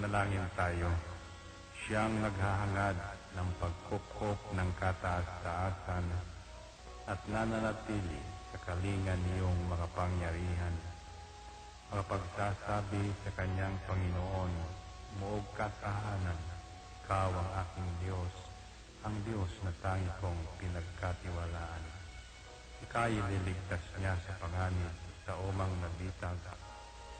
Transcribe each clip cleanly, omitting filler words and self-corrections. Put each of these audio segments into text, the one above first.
Manalangin tayo. Siyang naghahangad ng pagkukop ng kataas-taasan at nananatili sa kalingan niyong mga pangyarihan. Makapagsasabi sa kanyang Panginoon, muog katahanan, ikaw ang aking Diyos, ang Diyos na tangi kong pinagkatiwalaan. Ika'y liligtas niya sa panganib sa umang nabitag,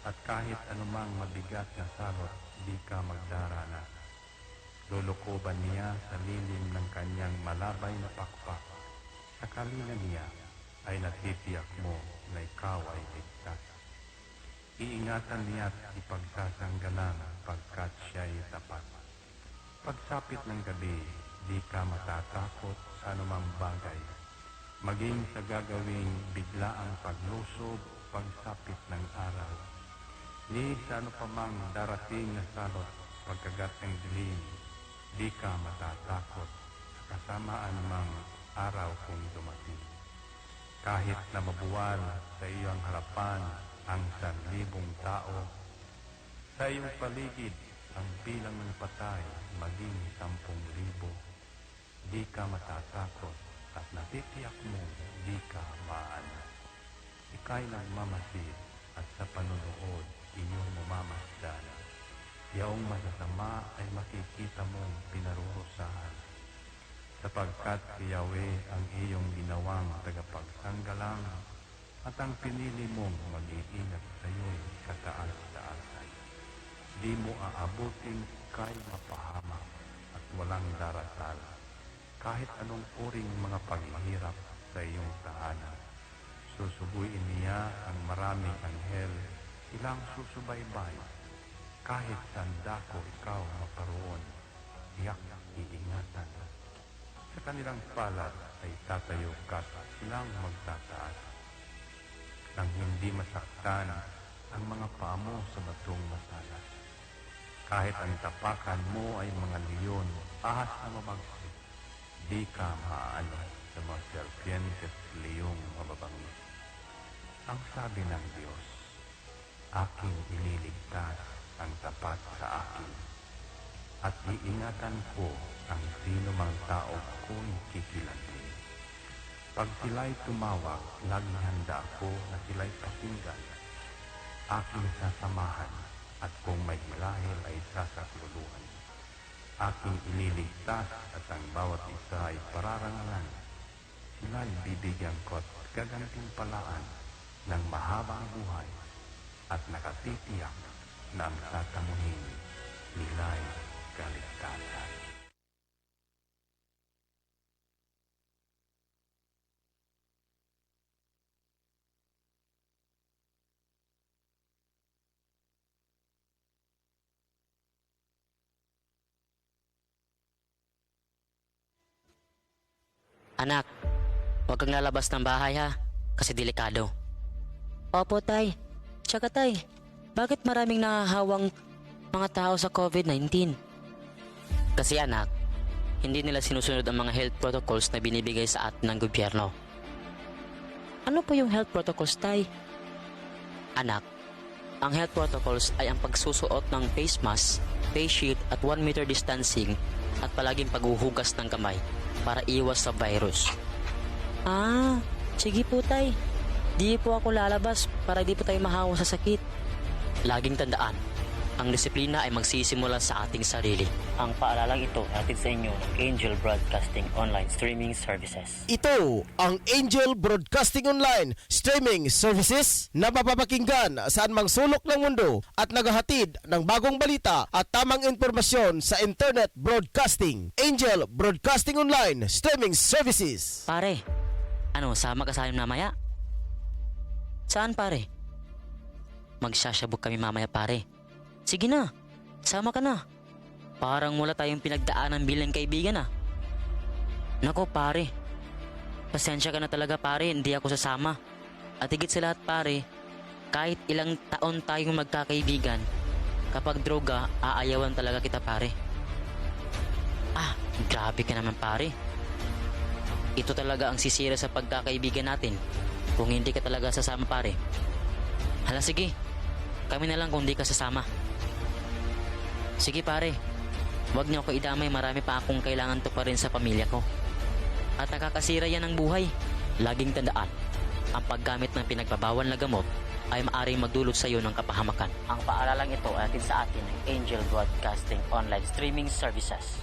at kahit anumang mabigat na salot, di ka magdarana. Lulukuban niya sa lilim ng kanyang malabay na pakpak. Sa kalingan niya ay natitiyak mo na ikaw ay ligtas. Iingatan niya at ipagsasanggalang pagkat siya'y tapat. Pagsapit ng gabi, di ka matatakot sa anumang bagay. Maging sa gagawing biglaang paglusob, pagsapit ng araw. Ni sa ano pa mang darating na salot, pagkagat ng dilim, di ka matatakot sa kasamaan mang araw kung dumating. Kahit na mabuwal sa iyong harapan ang 1,000 tao, sa iyong paligid ang bilang ng patay maging 10,000, di ka matatakot at natitiyak mo di ka maano. Ika'y nagmamasid at sa panunood iyong mamamasdan. Yaong masasama ay makikita mong pinarurusahan, sapagkat si Yahweh ang iyong ginawang tagapagsanggalang at ang pinili mong mag-iingat sa iyo'y kataas-taasan. Di mo aabuting kay mapahamak at walang darasal, kahit anong uring mga paghihirap sa iyong tahanan. Susubuin niya ang maraming anghel, silang susubaybay. Kahit saan dako ikaw maparoon, tiyak iingatan. Sa kanilang palad ay tatayo ka at silang magtataas. Nang hindi masaktan ang mga paa mo sa batong masalas. Kahit ang tapakan mo ay mga leon, ahas na mabagsik, di ka maaano sa mga serpientes leyong mababangis. Ang sabi ng Diyos, aking ililigtas ang tapat sa akin, at iingatan ko ang sino mang tao ko'y kikilantin. Pag sila'y tumawag, laging handa ako na sila'y pakinggan. Aking sasamahan, at kung may hilahil ay sasakluluhan. Aking ililigtas at ang bawat isa ay pararangalan. Sila'y bibigyan ko at gagantimpalaan ng mahabang buhay at nakatitiyak na ang tatamuhin nila'y kaligtasan. Anak, huwag kang lalabas ng bahay ha, kasi delikado. Opo tay. Tsaka tay, bakit maraming nahahawang mga tao sa COVID-19? Kasi anak, hindi nila sinusunod ang mga health protocols na binibigay sa atin ng gobyerno. Ano po yung health protocols tay? Anak, ang health protocols ay ang pagsusuot ng face mask, face shield at 1 meter distancing at palaging paghuhugas ng kamay para iwas sa virus. Ah, sige po tay. Di po ako lalabas para di po tayo mahawa sa sakit. Laging tandaan, ang disiplina ay magsisimula sa ating sarili. Ang paalalang ito hatid sa inyo ng Angel Broadcasting Online Streaming Services. Ito ang Angel Broadcasting Online Streaming Services na mapapakinggan saan mang sulok ng mundo at naghahatid ng bagong balita at tamang impormasyon sa internet broadcasting. Angel Broadcasting Online Streaming Services. Pare, ano, sama ka sa amin mamaya? Saan pare? Magsasabog kami mamaya pare. Sige na, sama ka na. Parang wala tayong pinagdaanan bilang kaibigan ah. Nako pare, pasensya ka na talaga pare, hindi ako sasama. At higit sa lahat pare, kahit ilang taon tayong magkakaibigan, kapag droga, aayawan talaga kita pare. Ah, grabe ka naman pare. Ito talaga ang sisira sa pagkakaibigan natin kung hindi ka talaga sasama pare. Hala sige, kami na lang kung hindi ka sasama. Sige pare, huwag niyo ako idamay, marami pa akong kailangan to pa rin sa pamilya ko. At nakakasira yan ng buhay. Laging tandaan, ang paggamit ng pinagbabawal na gamot ay maaaring magdulot sa iyo ng kapahamakan. Ang paalalang ito ay atin sa atin ng Angel Broadcasting Online Streaming Services.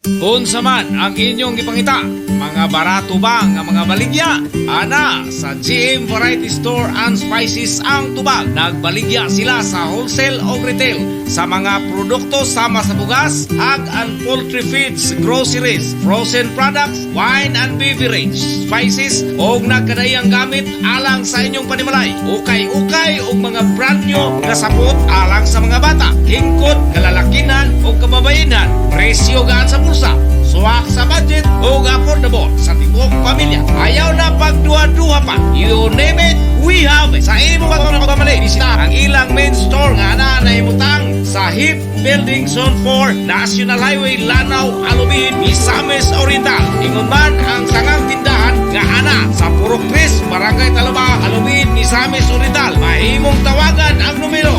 Unsa man ang inyong ipangita, mga barato ba nga mga baligya? Ana, sa GM Variety Store and Spices ang tubag. Nagbaligya sila sa wholesale o retail sa mga produkto sama sa bugas, egg and poultry feeds, groceries, frozen products, wine and beverage, spices o nagkadayang gamit alang sa inyong panimalay. Ukay-ukay o mga brand new nga sapot alang sa mga bata, hingkod, kalalakinan o kababayenan. Presyo gaan sa bulsa, suwak sa budget o affordable sa tibok pamilya. Ayaw na pagduha-duha pa. You name it, we have it. Sa imo ba kung nakamali, bisita ang ilang main store nga na imutang sa HIP Building Zone 4, National Highway, Lanao, Alubin, Misamis Oriental. Ingon man ang sangang tindahan nga ana sa Purok Chris, Barangay Talaba, Alubin, Misamis Oriental. Mahimong tawagan ang numero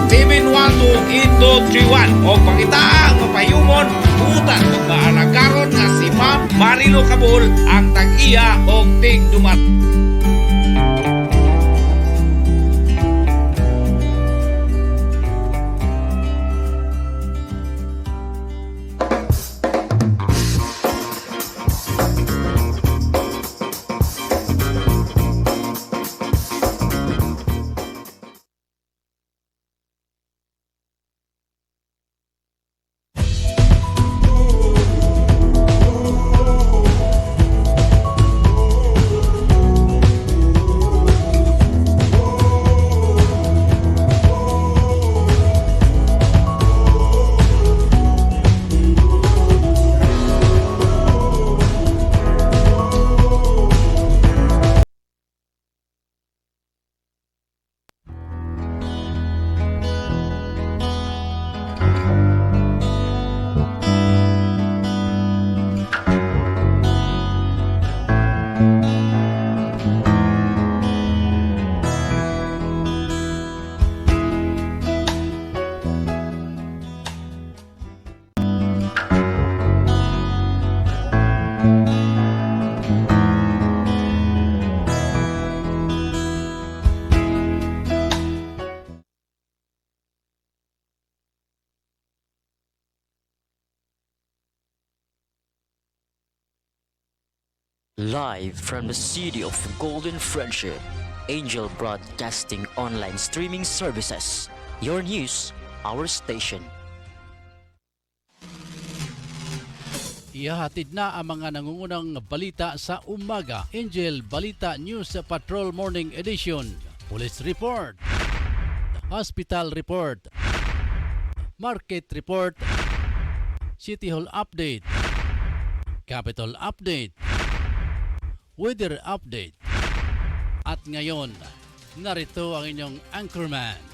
0916-712-8231 o pangitaang mapayumon utan o maalagaron nga si Ma'am Marilo Cabul ang tag-iya o tig-dumat. Live from the city of Golden Friendship, Angel Broadcasting Online Streaming Services. Your news, our station. Ihahatid na ang mga nangungunang balita sa umaga. Angel Balita News Patrol Morning Edition. Police Report, Hospital Report, Market Report, City Hall Update, Capital Update, Weather Update. At ngayon, narito ang inyong anchorman.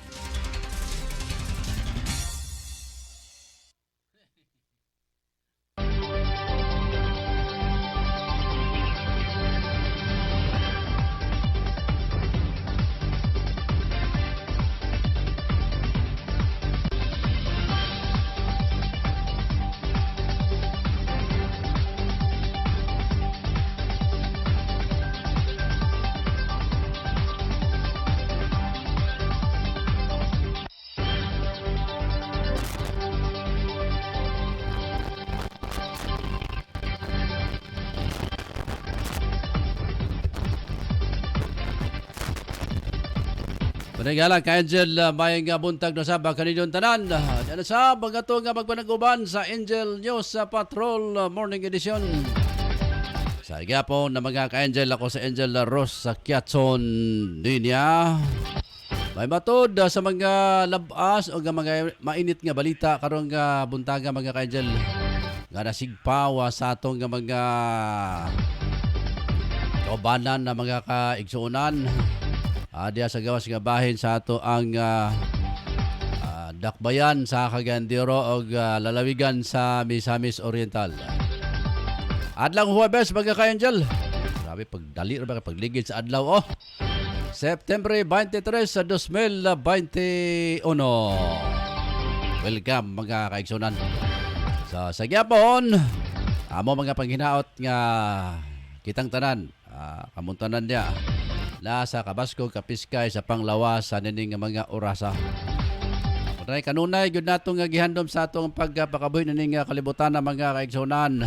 Panigala ka Angel, may nga buntag na sabag kaninyong tanan. Yan sa bagato nga magpanaguban sa Angel News sa Patrol Morning Edition. Sa igapon na mga ka-Angel, ako sa Angel Ross sa Kiatson Dinya. May matod sa mga labas o mga mainit nga balita karong nga buntaga mga ka-Angel. Nga nasigpawa sa atong nga mga kaubanan na mga kaigsuunan. Diya sa gawas nga bahin sa ato ang dakbayan sa Cagandiro o lalawigan sa Misamis Oriental. Adlang Huwebes mga ka-Angel. Grabe, pagdali ra ba pagligid sa adlaw oh. September 23 sa 2021. Welcome mga kaigsunan. Sa gyapon, amo mga panghinaot nga kitang tanan, kamuntanan niya na sa Kabaskog, Kapiskay sa panglawas sa nining mga orasa. Kunay kanunay gyud nato nga gihandom sa atong pagpakabuhi nining kalibutan ng mga kaigsunan.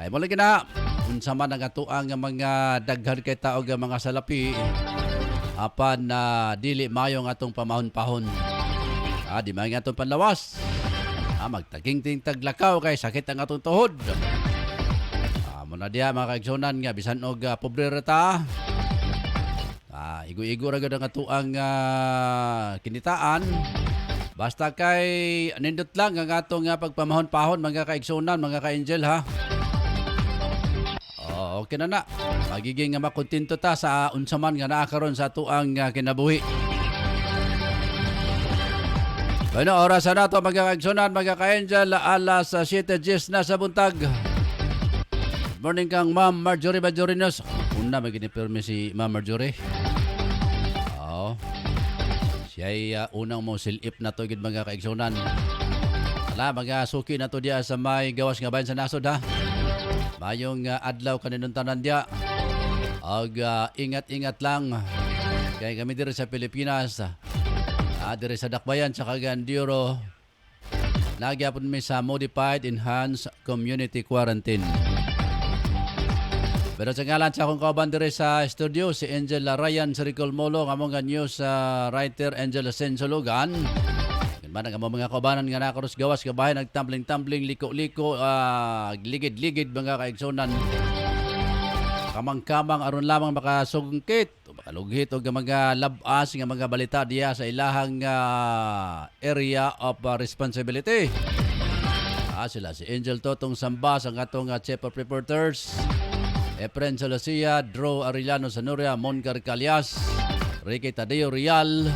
Ay mo lagi na unsa man ang atuang nga mga daghan kay tao nga mga salapi apan na dili mayo nga atong pamahon-pahon. Di man nga atong panlawas. Magtaging-ting taglakaw kay sakit ang atong tuhod. Muna diya mga kaigsunan nga bisan og pobre ta. Igo-igo ra gud ang atuang kinitaan. Basta kay nindot lang ang atong pagpamahon-pahon mga kaigsunan, mga ka-angel ha. Okay na. Magiging makontento ta sa unsa man nga naa karon sa atuang kinabuhi. Bueno, oras na ito mga kaigsunan, mga ka-angel, alas 7:10 na sa buntag. Good morning kang Ma'am Marjorie Bajorinos. Una, maginipirme si Ma'am Marjorie. Siya ay unang mo silip na to, mga kaigsunan. Mga suki na to diya sa may gawas nga bayan sa nasod ha. Mayong adlaw kaninong tanan diya. Ingat-ingat lang. Kaya kami dito sa Pilipinas, diri sa Dakbayan sa Cagayan-de-Oro, nagyapon mi sa Modified Enhanced Community Quarantine. Pero sa ngalan sa akong kauban diri sa studio, si Angel Ryan Siricol Molo, among news writer Angel Ascenso Lugan. Man ang mga kaubanan nga nakaros gawas kabahay, nagtambling-tambling, liko-liko, ligid-ligid mga kaigsunan. Kamang-kamang aron lamang makasungkit, makalugit o mga labas nga mga balita diya sa ilahang area of responsibility. Sila si Angel Totong Sambas, ang atong Chief of Reporters, Efren Solosia, Drew Arellano Sanuria, Moncar Calyas, Ricky Tadeo Real,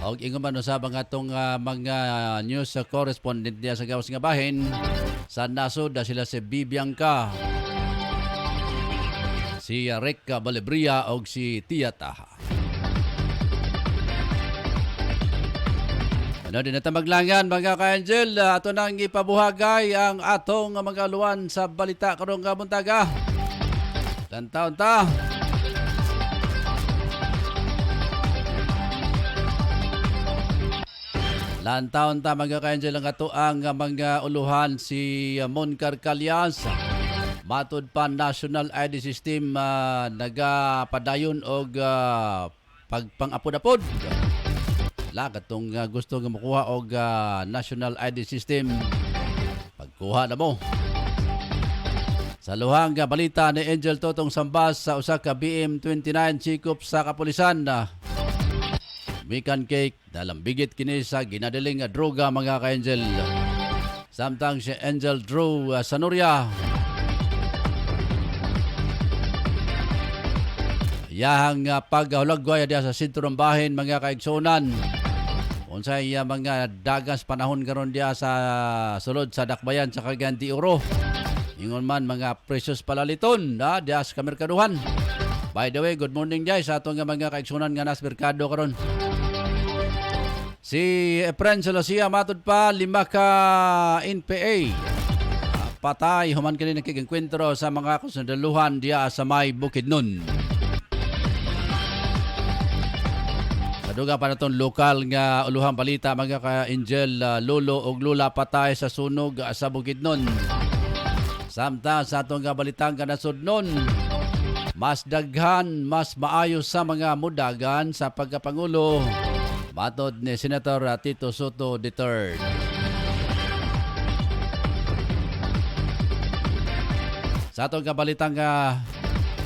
o inguman usabang atong mga news correspondent diya sa gawas nga bahin sa nasod, sila si Bibiangka, si Rick Balebria o si Tia Taha. Din na maglangan mga ka-angel, ato nang ipabuhagay ang atong mga luwan sa balita karong buntaga. Tantaon ta. Lantaon ta mga ka-angel ang ato ang mga uluhan si Moncar Calyas. Matud pa National ID System nagapadayon og pagpang-apod-apod. Katong gusto nga makuha og National ID System, pagkuha na mo. Sa luhang balita ni Angel Totong Sambas sa usa ka BM29 sikop sa kapulisan, Mikan cake dalambigit kini sa ginadaling droga mga ka-angel. Samtang si Angel Drew Sanuria, yahang paghulagway diya sa sentro ng bahin mga kaigsunan. Unsay mga dagas panahon karon diya sa sulod sa Dakbayan sa Cagayan-de-Oro. Ingon man mga precious palaliton diya sa kamerkaduhan. By the way, good morning diya sa atong mga kaigsunan nga nas merkado karon. Si Efren Solosia matud pa 5 ka NPA patay human kini nakikengkwentro sa mga kasundaluhan diya sa may Bukidnon. Kaduga pa na itong lokal nga uluhang balita mga ka-angel, lolo o lula patay sa sunog sa Bukidnon. Samtang sa itong balitang kanasod nun, mas daghan, mas maayos sa mga mudagan sa pagkapangulo, matod ni Senator Tito Soto III. Sa itong balitang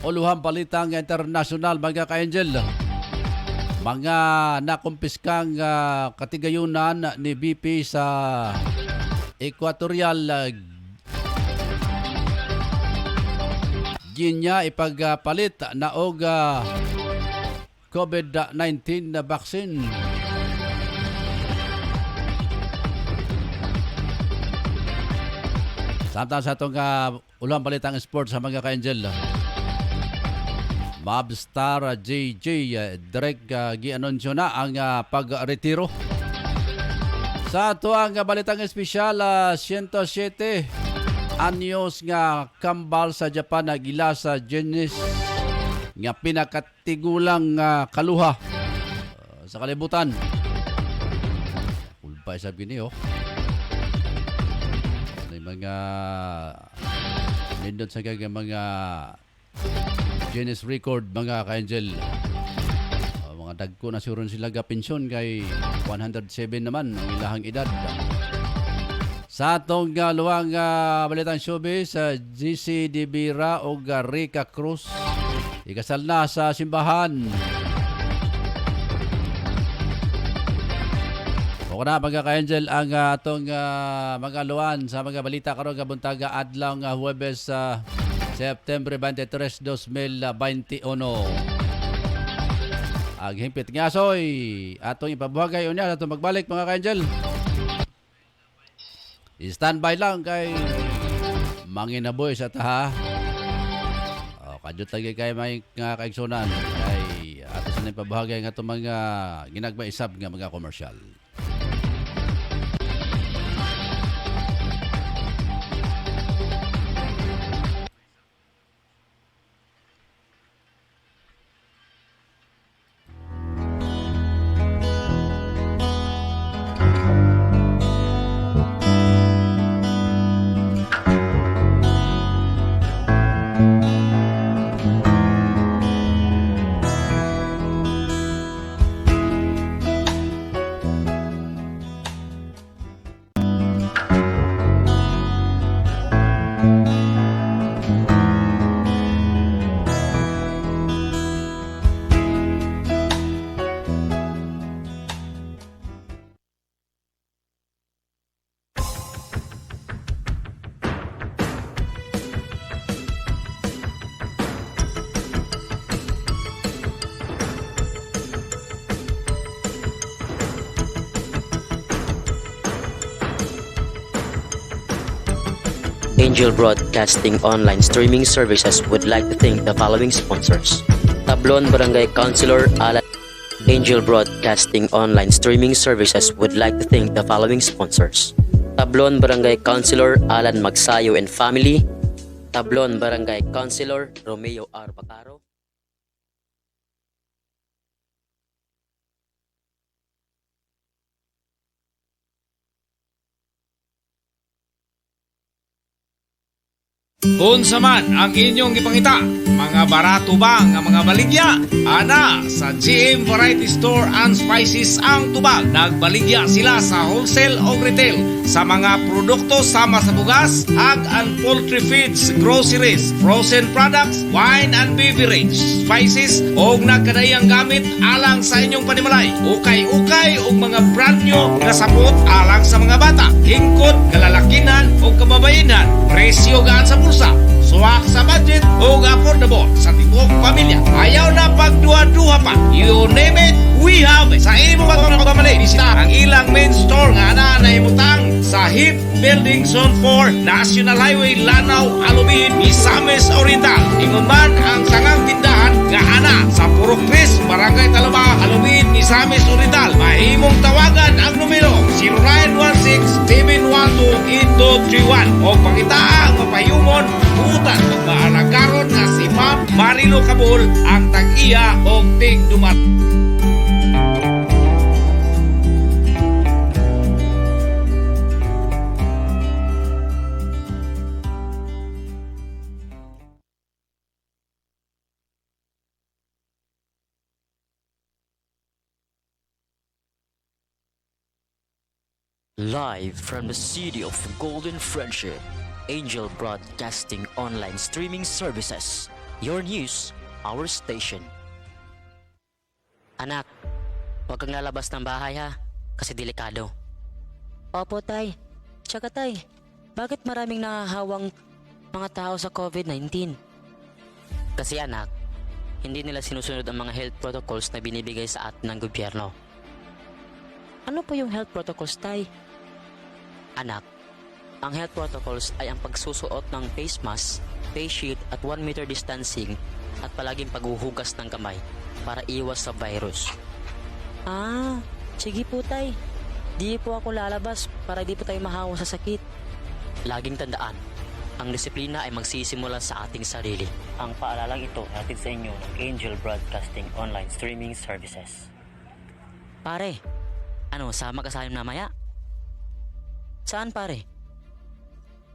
uluhang balitang international mga ka-angel, mga nakumpiskang katigayunan ni BP sa Equatorial Guinea ipagpalit na og COVID-19 na vaccine. Samtang sa itong ulang balitang sports sa mga ka-angel. Mobstar JJ direct gi-anunsyo na ang pagretiro. Sa tuang balitang espesyal, 107 anyos nga kambal sa Japan nagila sa Genesis nga pinakatigulang kaluha sa kalibutan. Ulpa isab gini may mga nindot sa mga Guinness record mga ka-angel. Mga dagko na suron sila gapensyon kay 107 naman ang ilahang edad. Sa atong luwang balitang showbiz, GC Dibira o Rica Cruz ikasal na sa simbahan. O na mga ka-angel ang atong mga luwan sa mga balita karon nga buntaga adlaw nga Huwebes September 23, 2021. Ang himpit nga soy atong ipabuhagay unya sa atong magbalik mga ka-angel. Standby lang kay manginaboy sa taha. Kadyo lagi kay may nga kaigsunan kay ato sa ipabuhagay nga itong mga ginagmaisab nga mga komersyal. Angel Broadcasting Online Streaming Services would like to thank the following sponsors. Tablon Barangay Councilor Alan. Angel Broadcasting Online Streaming Services would like to thank the following sponsors. Tablon Barangay Councilor Alan Magsayo and Family. Tablon Barangay Councilor Romeo R. Bacaro. Unsa man ang inyong ipangita, mga barato ba nga mga baligya? Ana, sa GM Variety Store and Spices ang tubag. Nagbaligya sila sa wholesale o retail sa mga produkto sama sa bugas, egg and poultry feeds, groceries, frozen products, wine and beverage, spices o nagkadayang gamit alang sa inyong panimalay. Ukay-ukay o mga brand new nga sapot alang sa mga bata, hingkod, kalalakinan o kababayenan. Presyo gaan sa bulsa, suwak sa budget o affordable sa tibok pamilya. Ayaw na pagduha-duha pa. You name it, we have it. Sa imo ba ito nakamali? Bisita ang ilang main store nga na imutang sa HIP Building Zone 4, National Highway, Lanao, Alubin, Misamis Oriental. Ingon man ang sangang tindahan nga ana sa Purok Chris, Barangay Talaba, Alubin, Misamis Oriental. Mahimong tawagan ang numero 0916-712-8231 o pangitaang mapayumon utan o maalagaron na si Ma'am Marilo Cabul ang tag-iya o tig-dumat. Live from the city of Golden Friendship, Angel Broadcasting Online Streaming Services. Your news, our station. Anak, huwag kang lalabas ng bahay ha, kasi delikado. Opo tay, tsaka tay, bakit maraming nahahawang mga tao sa COVID-19? Kasi anak, hindi nila sinusunod ang mga health protocols na binibigay sa atin ng gobyerno. Ano po yung health protocols tay? Anak, ang health protocols ay ang pagsusuot ng face mask, face shield at 1 meter distancing at palaging paghuhugas ng kamay para iwas sa virus. Ah, sige po tay. Di po ako lalabas para di po tayo mahawa sa sakit. Laging tandaan, ang disiplina ay magsisimula sa ating sarili. Ang paalalang ito ay hatid sa inyo ng Angel Broadcasting Online Streaming Services. Pare, sama ka sa amin mamaya? Saan pare?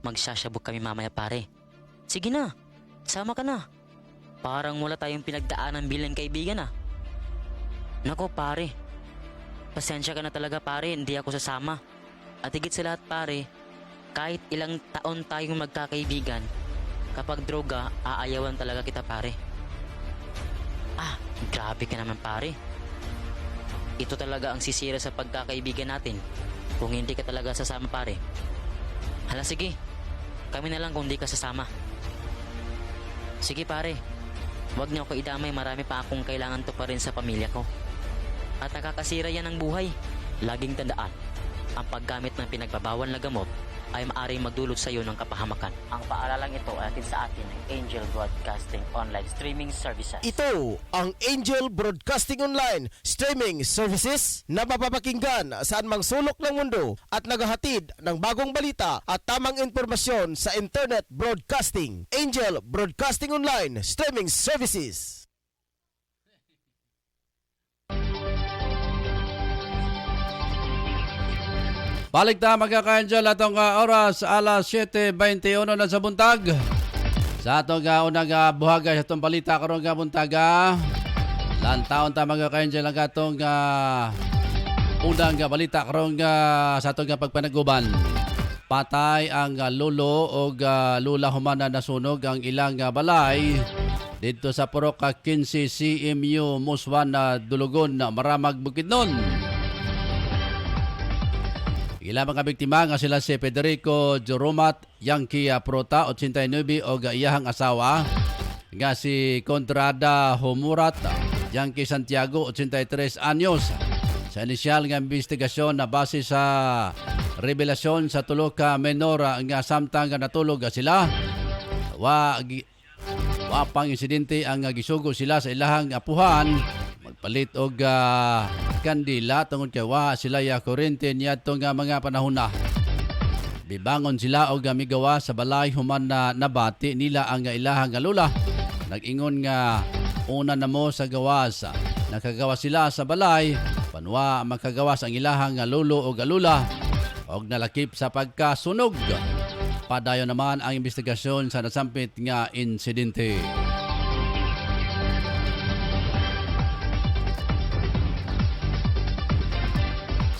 Magsasyabog kami mamaya pare. Sige na, sama ka na. Parang wala tayong pinagdaanan bilang kaibigan ah. Nako pare, pasensya ka na talaga pare, hindi ako sasama. At higit sa lahat pare, kahit ilang taon tayong magkakaibigan, kapag droga, aayawan talaga kita pare. Ah, grabe ka naman pare. Ito talaga ang sisira sa pagkakaibigan natin kung hindi ka talaga sasama pare. Hala sige, kami na lang kung hindi ka sasama. Sige pare, wag niyo ako idamay, marami pa akong kailangan to pa rin sa pamilya ko. At nakakasira yan ng buhay. Laging tandaan, ang paggamit ng pinagbabawal na gamot ay maaaring magdulot sa iyo ng kapahamakan. Ang paalalang ito ay hatid sa atin ng Angel Broadcasting Online Streaming Services. Ito ang Angel Broadcasting Online Streaming Services na mapapakinggan saan mang sulok ng mundo at naghahatid ng bagong balita at tamang impormasyon sa Internet Broadcasting. Angel Broadcasting Online Streaming Services. Balik na mga ka-angel atong oras alas 7:21 na sa buntag. Sa atong unang buhaga sa itong balita karon nga buntaga. Lantaon ta mga ka-angel ang atong unang balita karon sa atong pagpanaguban. Patay ang lolo o lula humana nasunog ang ilang balay dito sa Purok 15 CMU Muswan na Dulugon na Maramag Bukidnon. Ilang mga biktima nga sila si Federico Joromat Yankee Prota, 89 o iyahang asawa, nga si Contrada Humurat Yankee Santiago, 83 anyos. Sa inisyal nga investigasyon na base sa revelasyon sa tulo ka menor nga samtang natulog sila, wa pang insidente ang gisugo sila sa ilahang apuhan, magpalit og kandila tungod kay wa sila ya kuryente niadtong mga panahon na. Bibangon sila og migawa sa balay human na nabati nila ang ilahang lula. Nag-ingon nga una na mo sa gawas. Nakagawa sila sa balay, panwa makagawas ang ilahang lolo o lula og nalakip sa pagkasunog. Padayon naman ang investigasyon sa nasampit nga insidente.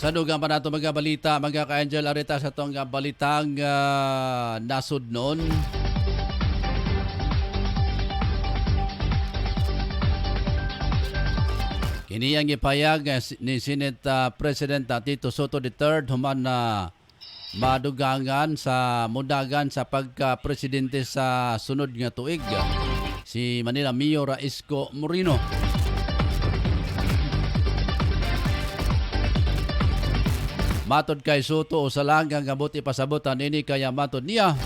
Sa dugang pa nato mga balita, mga ka-angel, arita sa itong balitang nasud noon. Kini ang ipayag ni Senate President Tito Soto III human na madugangan sa mudagan sa pagka-presidente sa sunod nga tuig, si Manila Mayor Isko Moreno. Matod kay Soto o salagang gamot ipasabutan ini kaya matod niya.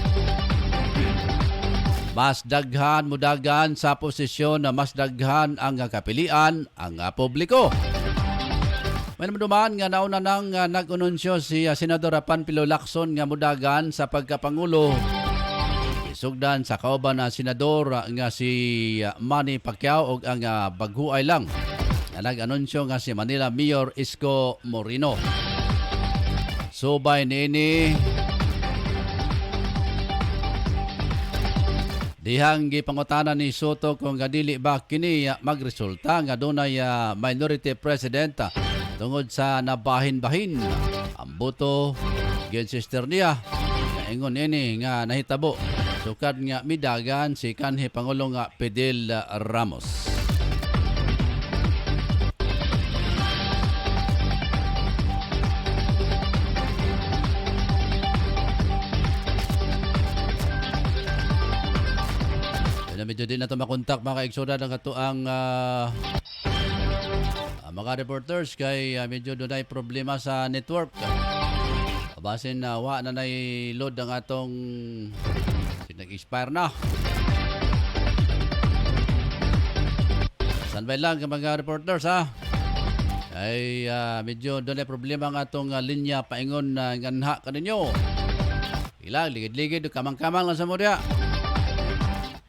Mas daghan mudagan sa posisyon na mas daghan ang kapilian ang publiko. May naman nga nauna nang nag-anunsyo si Senador Panfilo Lacson nga mudagan sa pagkapangulo. Isugdan sa kauban na senador nga si Manny Pacquiao o ang baghuay lang na nag-anunsyo nga si Manila Mayor Isko Moreno. Subay nini dihang gipangutana ni Soto kung dili ba kini magresulta nga dunay minority president tungod sa nabahin-bahin ang boto gyud sister niya. Ingon ini nga nahitabo sukad nga midagan si kanhi Pangulong Fidel Ramos. Medyo din na ito makontak mga kaigsoda ng katuang mga reporters kay medyo doon ay problema sa network. Basin na wa na load ang atong nag-expire na. Standby lang ka mga reporters ha. Ay medyo doon ay problema nga itong linya paingon na ganha ka ninyo. Ilang ligid-ligid kamang-kamang lang sa murya.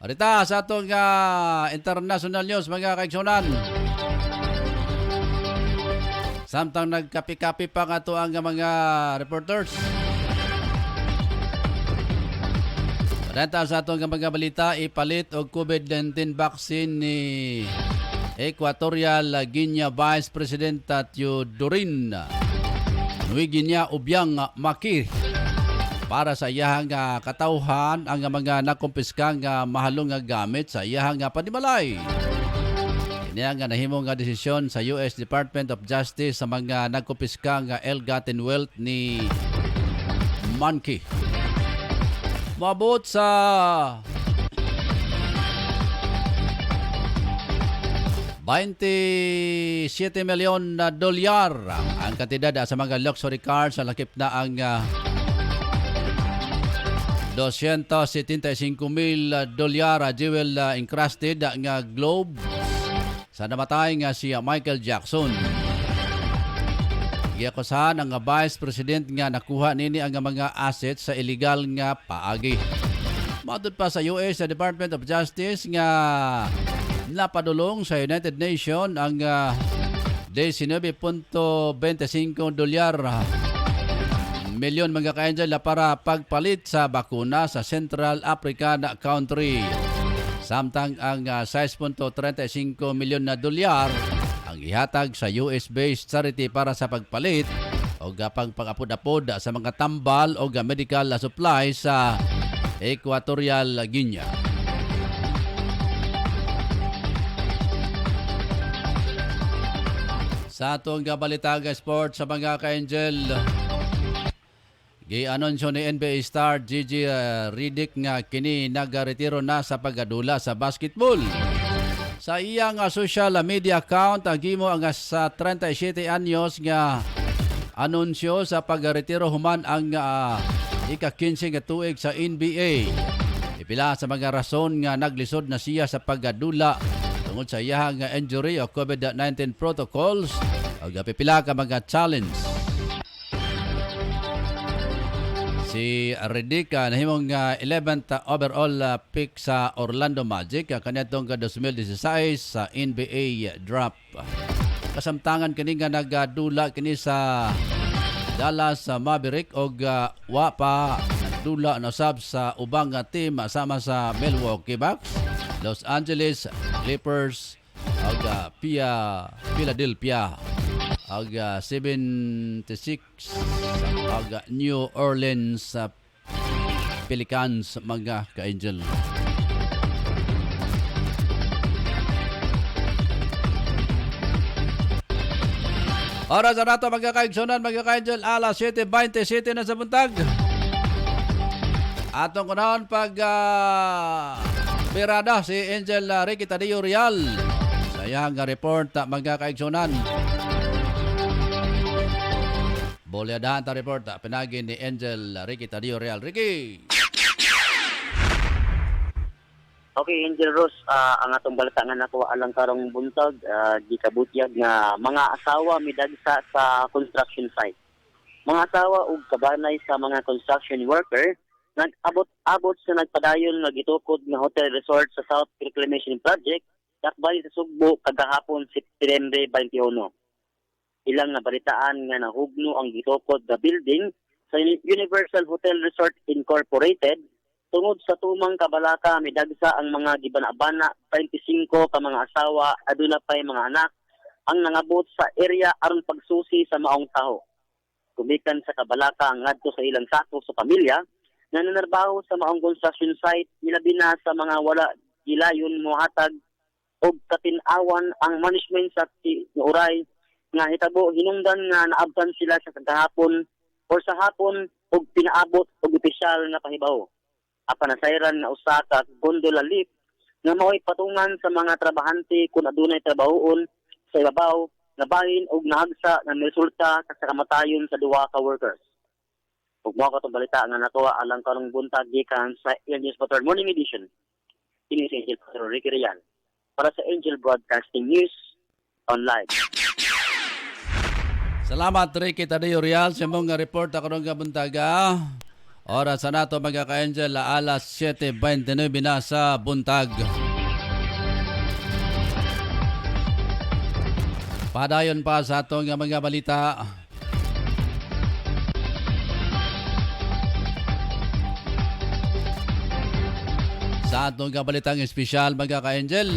Arita sa itong international news mga kaigsunan. Samtang nagkapi-kapi pa nga ito ang mga reporters. Renta sa atong mga balita, ipalit og COVID-19 vaccine ni Equatorial Guinea Vice President Teodorin Nuigi niya ubyang Maki para sa iyahang katauhan ang mga nakumpiskang mahalong gamit sa iyahang panimalay. Kiniya nga nahimong desisyon sa US Department of Justice sa mga nakumpiskang ill-gotten wealth ni Monkey. Mabot sa $27 milyon ang kantidad sa mga luxury cars sa lakip na ang $275,000 jewel encrusted nga globe sa namatay nga si Michael Jackson. Giakusahan ang Vice President nga nakuha nini ang mga assets sa illegal nga paagi. Matod pa sa US Department of Justice nga napadulong sa United Nations ang $19.25 milyon mga ka-angel para pagpalit sa bakuna sa Central African country. Samtang ang $6.35 milyon ang ihatag sa US-based charity para sa pagpalit o pag-apod-apod sa mga tambal o medical supplies sa Equatorial Guinea. Sa atong balita sports sa mga ka-angel, gi-anunsyo ni NBA star Gigi Redick nga kini nagaretiro na sa pagdula sa basketball. Sa iyang social media account, gimo ang sa 37 anyos nga anunsyo sa pagretiro human ang ika-15 nga tuig sa NBA. Ipila sa mga rason nga naglisod na siya sa pagdula tungod sa iyang injury o COVID-19 protocols o pipila ka mga challenge. Si Redick nahimong 11th overall pick sa Orlando Magic kaniadtong 2016 sa NBA draft. Kasamtangan kini nga nagdula kini sa Dallas Maverick og wa pa dula na sab sa ubang team sama sa Milwaukee Bucks, Los Angeles Clippers ug Philadelphia ug 76 ug New Orleans Pelicans mga ka-angel. Oras na nato mga kaigsunan, mga ka-angel, alas 7:27 na sa buntag. Atong kunahon pag birada si Angel Ricky Tadio Real. Sayang report mga kaigsunan. Bolyadahan ta report pinagi ni Angel Ricky Tadio Real. Ricky! Okay, Angel Rose, ang atong balita nga nakuha alang karong buntag, gikabutyag nga mga asawa midagsa sa construction site. Mga asawa ug kabanay sa mga construction worker nag-abot sa nagpadayon nga gitukod nga hotel resort sa South Reclamation Project dakbay sa Sugbo kagahapon September 21. Ilang nabalitaan nga nahugno ang gitukod nga building sa Universal Hotel Resort Incorporated. Tungod sa tumang kabalaka, midagsa ang mga gibanabana, 25 ka mga asawa, aduna pay mga anak, ang nangabot sa area aron pagsusi sa maong taho. Kumikan sa kabalaka ang ngadto sa ilang sako sa pamilya, na nanarbaho sa maong construction site, nilabi na sa mga wala gilayon mohatag og katin-awan ang management sa Uray nga hitabo hinungdan nga naabtan sila sa kagahapon or sa hapon og pinaabot og opisyal na pahibaw. Apan nasayran nga usa ka gondola lift nga mao'y patungan sa mga trabahante kung adunay trabahoon sa ibabaw nga bahin og nahagsa nga resulta sa kamatayon sa duha ka workers. Ug mao katong balita nga nakuha alang karong buntag gikan sa El News Patrol Morning Edition. Kini si Angel Pastor Ricky Real para sa Angel Broadcasting News Online. Salamat Ricky Tadeo Real sa mong report ako ng buntaga. Oras na nato mga ka-Angel, alas 7:29 na sa buntag. Padayon pa sa atong mga balita. Sa atong balitang espesyal mga ka-Angel.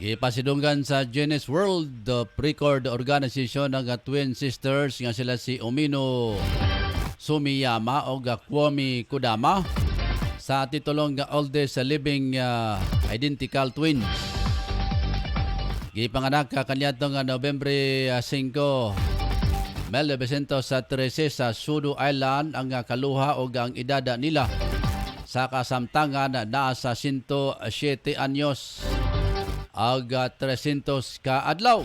Ipasidunggan sa Guinness World Record Organization ng Twin Sisters nga sila si Umino Sumiyama o Kwame Kodama sa titulong nga oldest living identical twins. Gipanganak kaniadtong Nobyembre 5, 1913 sa Sulu Island ang kaluha o ang edada nila sa kasamtangan na sa 107 anyos ag 300 ka adlaw.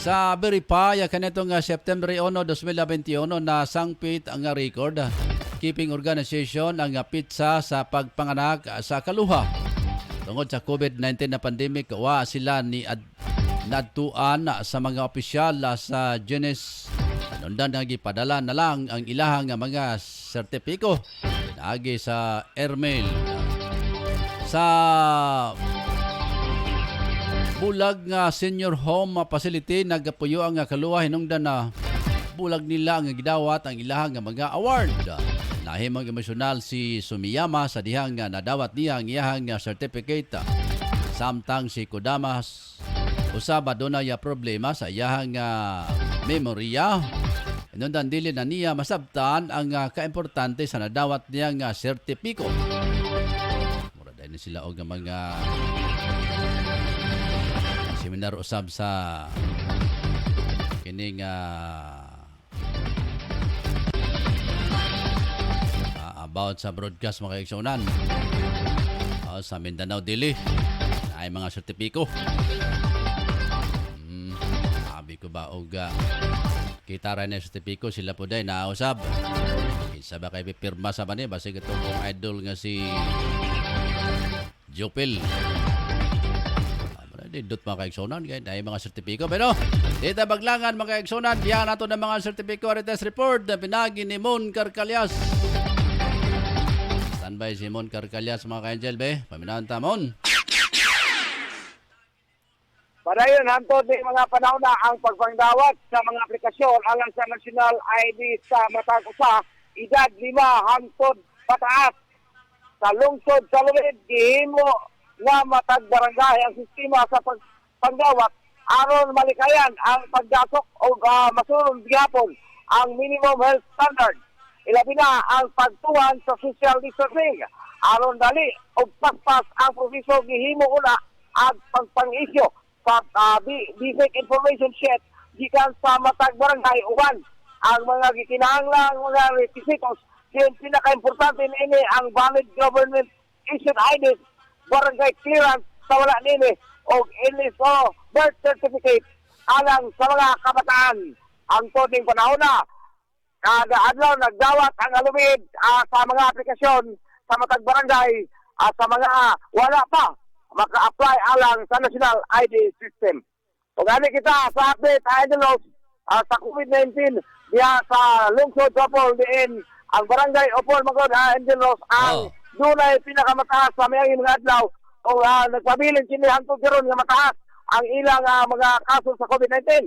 Sa verify kanitong September 1, 2021 na sangpit ang record keeping organization ang pizza sa pagpanganak sa kaluha. Tungod sa COVID-19 na pandemic, wa sila ni nadtuan sa mga opisyal sa Guinness. Anundan nga gipadala na lang ang ilahang mga sertipiko agi sa airmail. Sa bulag nga senior home facility nagapuyo ang kaluwa hinungdan na bulag nila ang gidawat ang ilahang mga award. Nahimong emosyonal si Sumiyama sa dihang nadawat niya ang iyahang certificate. Samtang si Kodamas usaba doon na problema sa iyahang memorya. Hinungdan dili na niya masabtan ang kaimportante sa nadawat niyang sertipiko. Ini sila og mga seminar usab sa kining about sa broadcast mga kaigsunan sa Mindanao Dili ay mga sertipiko. Sabi ko ba og kita ra na sertipiko sila po day nausab. Isa ba kay pipirma sa bani basi katong idol nga si Jopel. Didot mga kaigsonan kaya na mga sertipiko. Pero dito baglangan mga kaigsonan diyan nato ng mga sertipiko retest report na pinagi ni Mon Carcalias. Standby si Mon Carcalias mga ka-Angel be. Paminahan tamon. Padayon hantod ni mga panahon na ang pagpangdawat sa mga aplikasyon alang sa National ID sa matag usa edad 5 hantod pataas. Sa lungsod sa Lubid, gihimo nga matag barangay ang sistema sa pagpanggawat aron malikayan ang pagdasok o masunod gihapon ang minimum health standard. Ilabi na ang pagtuhan sa social distancing aron dali o paspas ang proseso gihimo una at pagpang-isyo sa basic information sheet gikan sa matag barangay uban ang mga gikinahanglang mga requisitos. Yung pinaka-importante nini ang valid government issued ID, barangay clearance sa wala nini o NSO birth certificate alang sa mga kabataan. Ang tuding panahon na kada adlaw nagdawat ang alumid sa mga aplikasyon sa matag barangay sa mga wala pa maka-apply alang sa National ID system. O gani kita sa update idol sa COVID-19 diya sa lungsod sa Opol diin ang barangay Opol Magod Angelos ang dunay pinakamataas sa mayang mga adlaw o nagpabilin kini hangtod karon nga mataas ang ilang mga kaso sa COVID-19.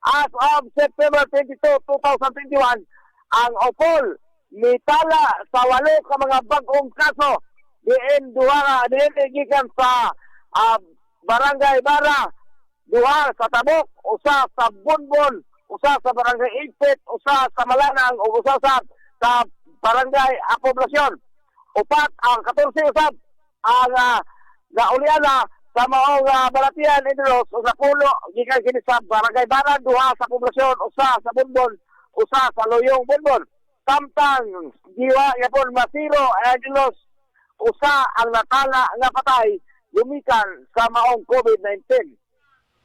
As of September 22, 2021, ang Opol mitala sa 8 ka mga bag-ong kaso diin duha gikan sa barangay Bara, duha sa Tabok, usa sa Bunbon, usa sa barangay Igpit, usa sa Malanang ug usa sa barangay Poblasyon. Upat ang 14 usab ang nauliana sa maong balatian Idros o sa pulo gikan kini sa barangay Bara, duha sa Poblasyon, usa sa Bunbon, usa sa Loyong Bunbon. Samtang diwa yapon masiro Idros usa ang natala nga patay lumikan sa maong COVID-19.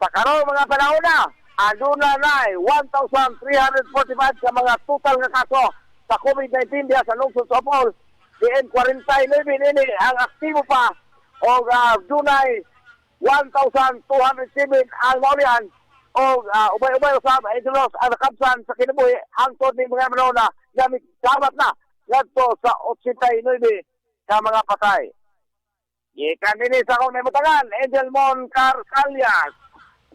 Sa karong mga panahon na aduna na 1,345 ka mga total nga kaso sa COVID-19 diya sa lungsod sa Bohol. Diin 49 nini ang aktibo pa o dunay 1,207 ang maulian o ubay-ubay sa Angelos ang nakabsan sa kinabuhi hangtod ni mga manona gamit dapat na ngadto sa 89 ka mga patay. Gikan nini sa akong namutangan, Angel Mon Carcalias,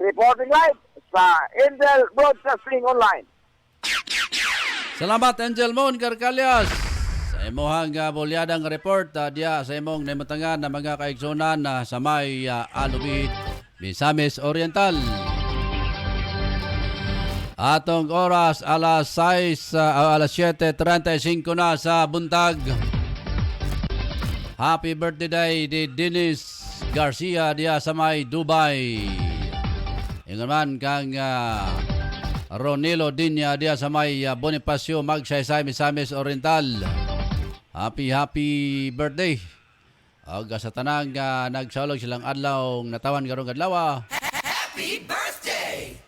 reporting live sa Angel Broadcasting Online. Salamat Angel Mon Carcalias. Sa imong bulyadang report diya sa imong namutangan na mga kaigsunan sa may Alubit, Misamis Oriental. Atong oras alas 7:35 na sa buntag. Happy birthday di Dennis Garcia diya sa may Dubai. Ingon man kang Ronilo Dinya diya sa may Bonifacio Magsaysay Misamis Oriental. Happy birthday. Og sa tanang nagsaulog silang adlaw natawan karong adlaw.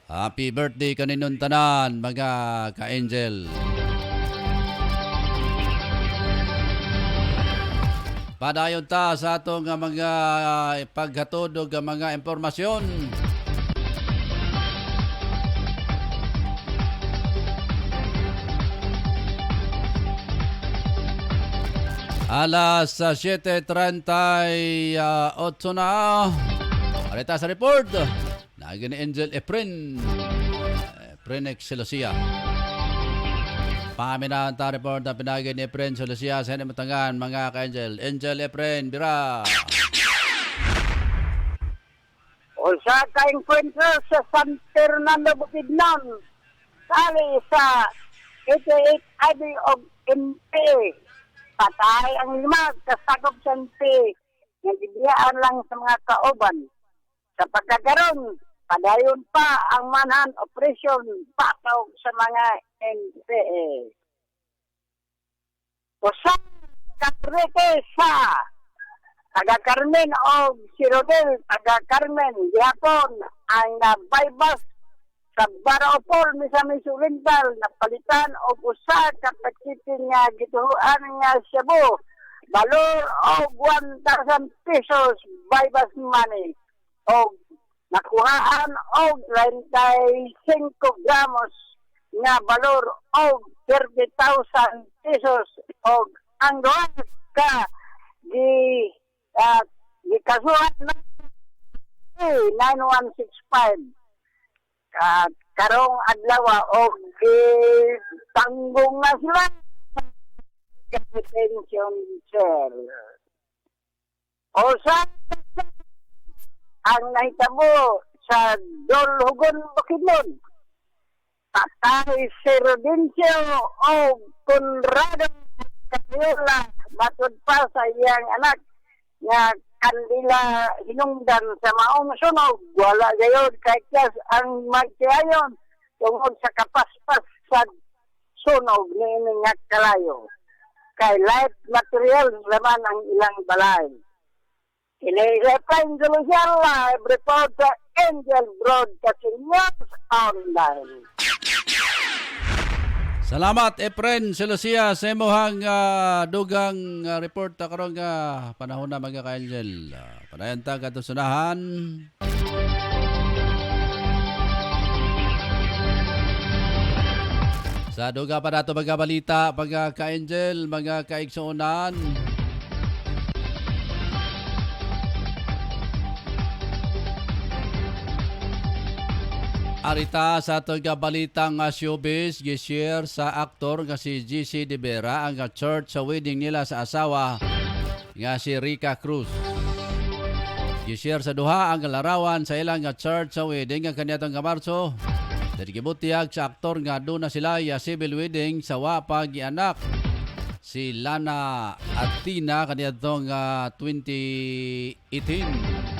Happy birthday kaninon tanan mga ka-angel. Padayon ta sa atong mga paghatod og mga impormasyon. Alas 7:38 na. Arita sa report. Nagin ni Angel Efren Celosia. Paminahan ta report na pinagin ni Efren Celosia sa matangan mga ka-Angel. Angel Efren, bira. O sa ka-encuentro sa San Fernando Bukidnon, sali sa 88 ID of MP. Patay ang 5 kasakop sa MP. Nagibiyaan lang sa mga kauban. Sa pagkakaroon, padayon pa ang manhunt operation pataw sa mga NPA. Usa Catrete sa taga Carmen o si Rodel taga Carmen gihapon ang nabaybas sa Baraopol Misamis Oriental napalitan og usa ka pakiting nga gituhuan nga Cebu balor og 1,000 pesos baybas money og nakuhaan og 35 gramos nga balor og 30,000 pesos og ang duha ka gikasuhan na 9165 karong adlaw og tanggong na sila detention sir. O sa ang nahitabo sa Dolhugon Bukidnon, patay si Rodencio o Conrado Cayola matod pa sa iyang anak nga kandila hinungdan sa maong sunog. Wala gayon kay kas ang magtiayon tungod sa kapaspas sa sunog ni nga kalayo. Kay light material laman ang ilang balay. Inirepan Jerusalem live report sa Angel Broadcasting News Online. Salamat Efren Celosia sa imong dugang report karong panahon na mga ka-Angel. Padayon ta kadto sunahan. Sa duga pa nato mga balita mga ka-Angel, mga kaigsuonan. Arita sa atong balitang showbiz, gishare sa aktor nga si GC De Vera ang church sa wedding nila sa asawa nga si Rica Cruz. Gishare sa duha ang larawan sa ilang church sa wedding nga kaniadtong Marso. Dili gibutiyag sa aktor nga doon na sila ya civil wedding sa wa pa gianak si Lana at Tina kaniadtong 2018.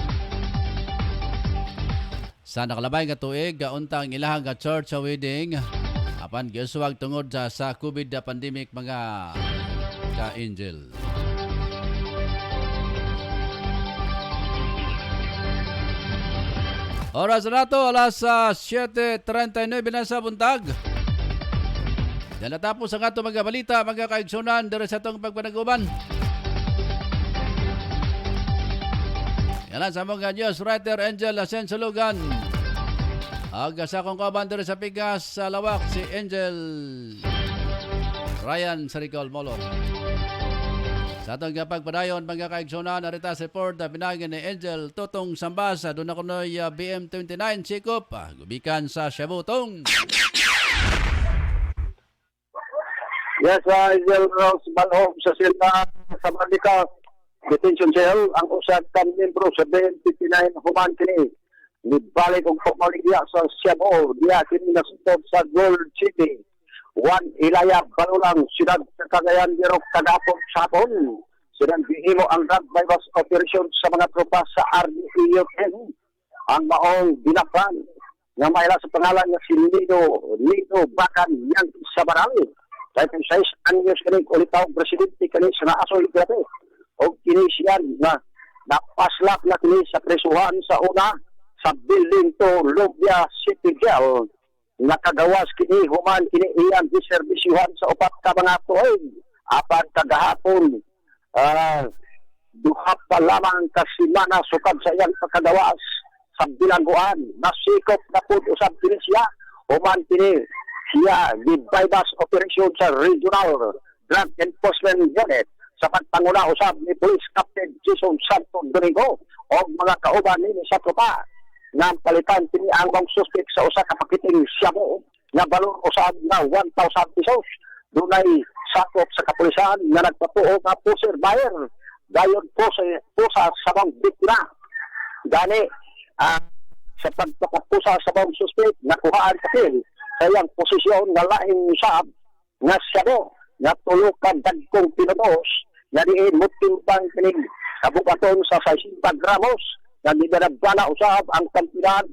Sa nakalabay nga tuig, unta ang ilahang church sa wedding apan giuswag tungod sa COVID pandemic mga ka-Angel. Oras na to, alas 7:39 na sa buntag. Yan natapos ang ato mga balita, mga kaigsunan, dere sa itong pagpanaguban. Yan lang sa mga news writer Angel Ascenso Lugan. Aga sa akong kauban dere sa Pigas sa Lawak, si Angel Ryan Saricol Molor. Sa atong pagpadayon, mga kaigsunan, narita sa report na pinagin ni Angel Totong Sambasa. Doon ako no'y BM29 Sikop, gubikan sa Shabutong. Yes, Angel Rose Balhom sa sila sa Mantika Detention Cell, ang usad kan membro sa BM29 human kini. Nibalik og pamaligya sa Cebu, diya kini nasutod sa Gold City. Juan Ilaya Banulang, Siyudad sa Cagayan de Oro, Cagapon, Sapon. Silang bihimo ang drug bypass operation sa mga tropa sa RDEUN. Ang maong binakpan nga maila sa pangalan nga si Nino Bacan Yankee Sabaral. 36 anyos kini ulitaw presidente kini sa naasoy grabe. O kini siyan na napaslap na kini sa presuhan sa una sa building to Lubia City Jail. Nakagawas kini human kini iyang diserbisyuhan sa upat ka mga tuig. Apan kagahapon, duha pa lamang kasimana sukad sa iyang pagkagawas sa bilangguan. Nasikop na po usab kini siya. Human kini siya di bypass operation sa Regional Drug Enforcement Unit sa pagpanguna usab ni Police Captain Jason Santos Domingo o mga kauban nini sa tropa. Nga palitan kini ang mga suspect sa usa ka pakiting Shabu nga balor usab na 1,000 pesos. Dunay sakop sa kapulisan nga nagpatuo nga pusher buyer dayon po sa mga biktima. Gani sa pagpapusa sa mga suspect nakuhaan kapil sa iyang posisyon nga laing usab nga Shabu nga tulo ka dagkong pinutos nga diin mutimbang kining kabukaton sa 60 gramos na nidarabdala usab ang kantidad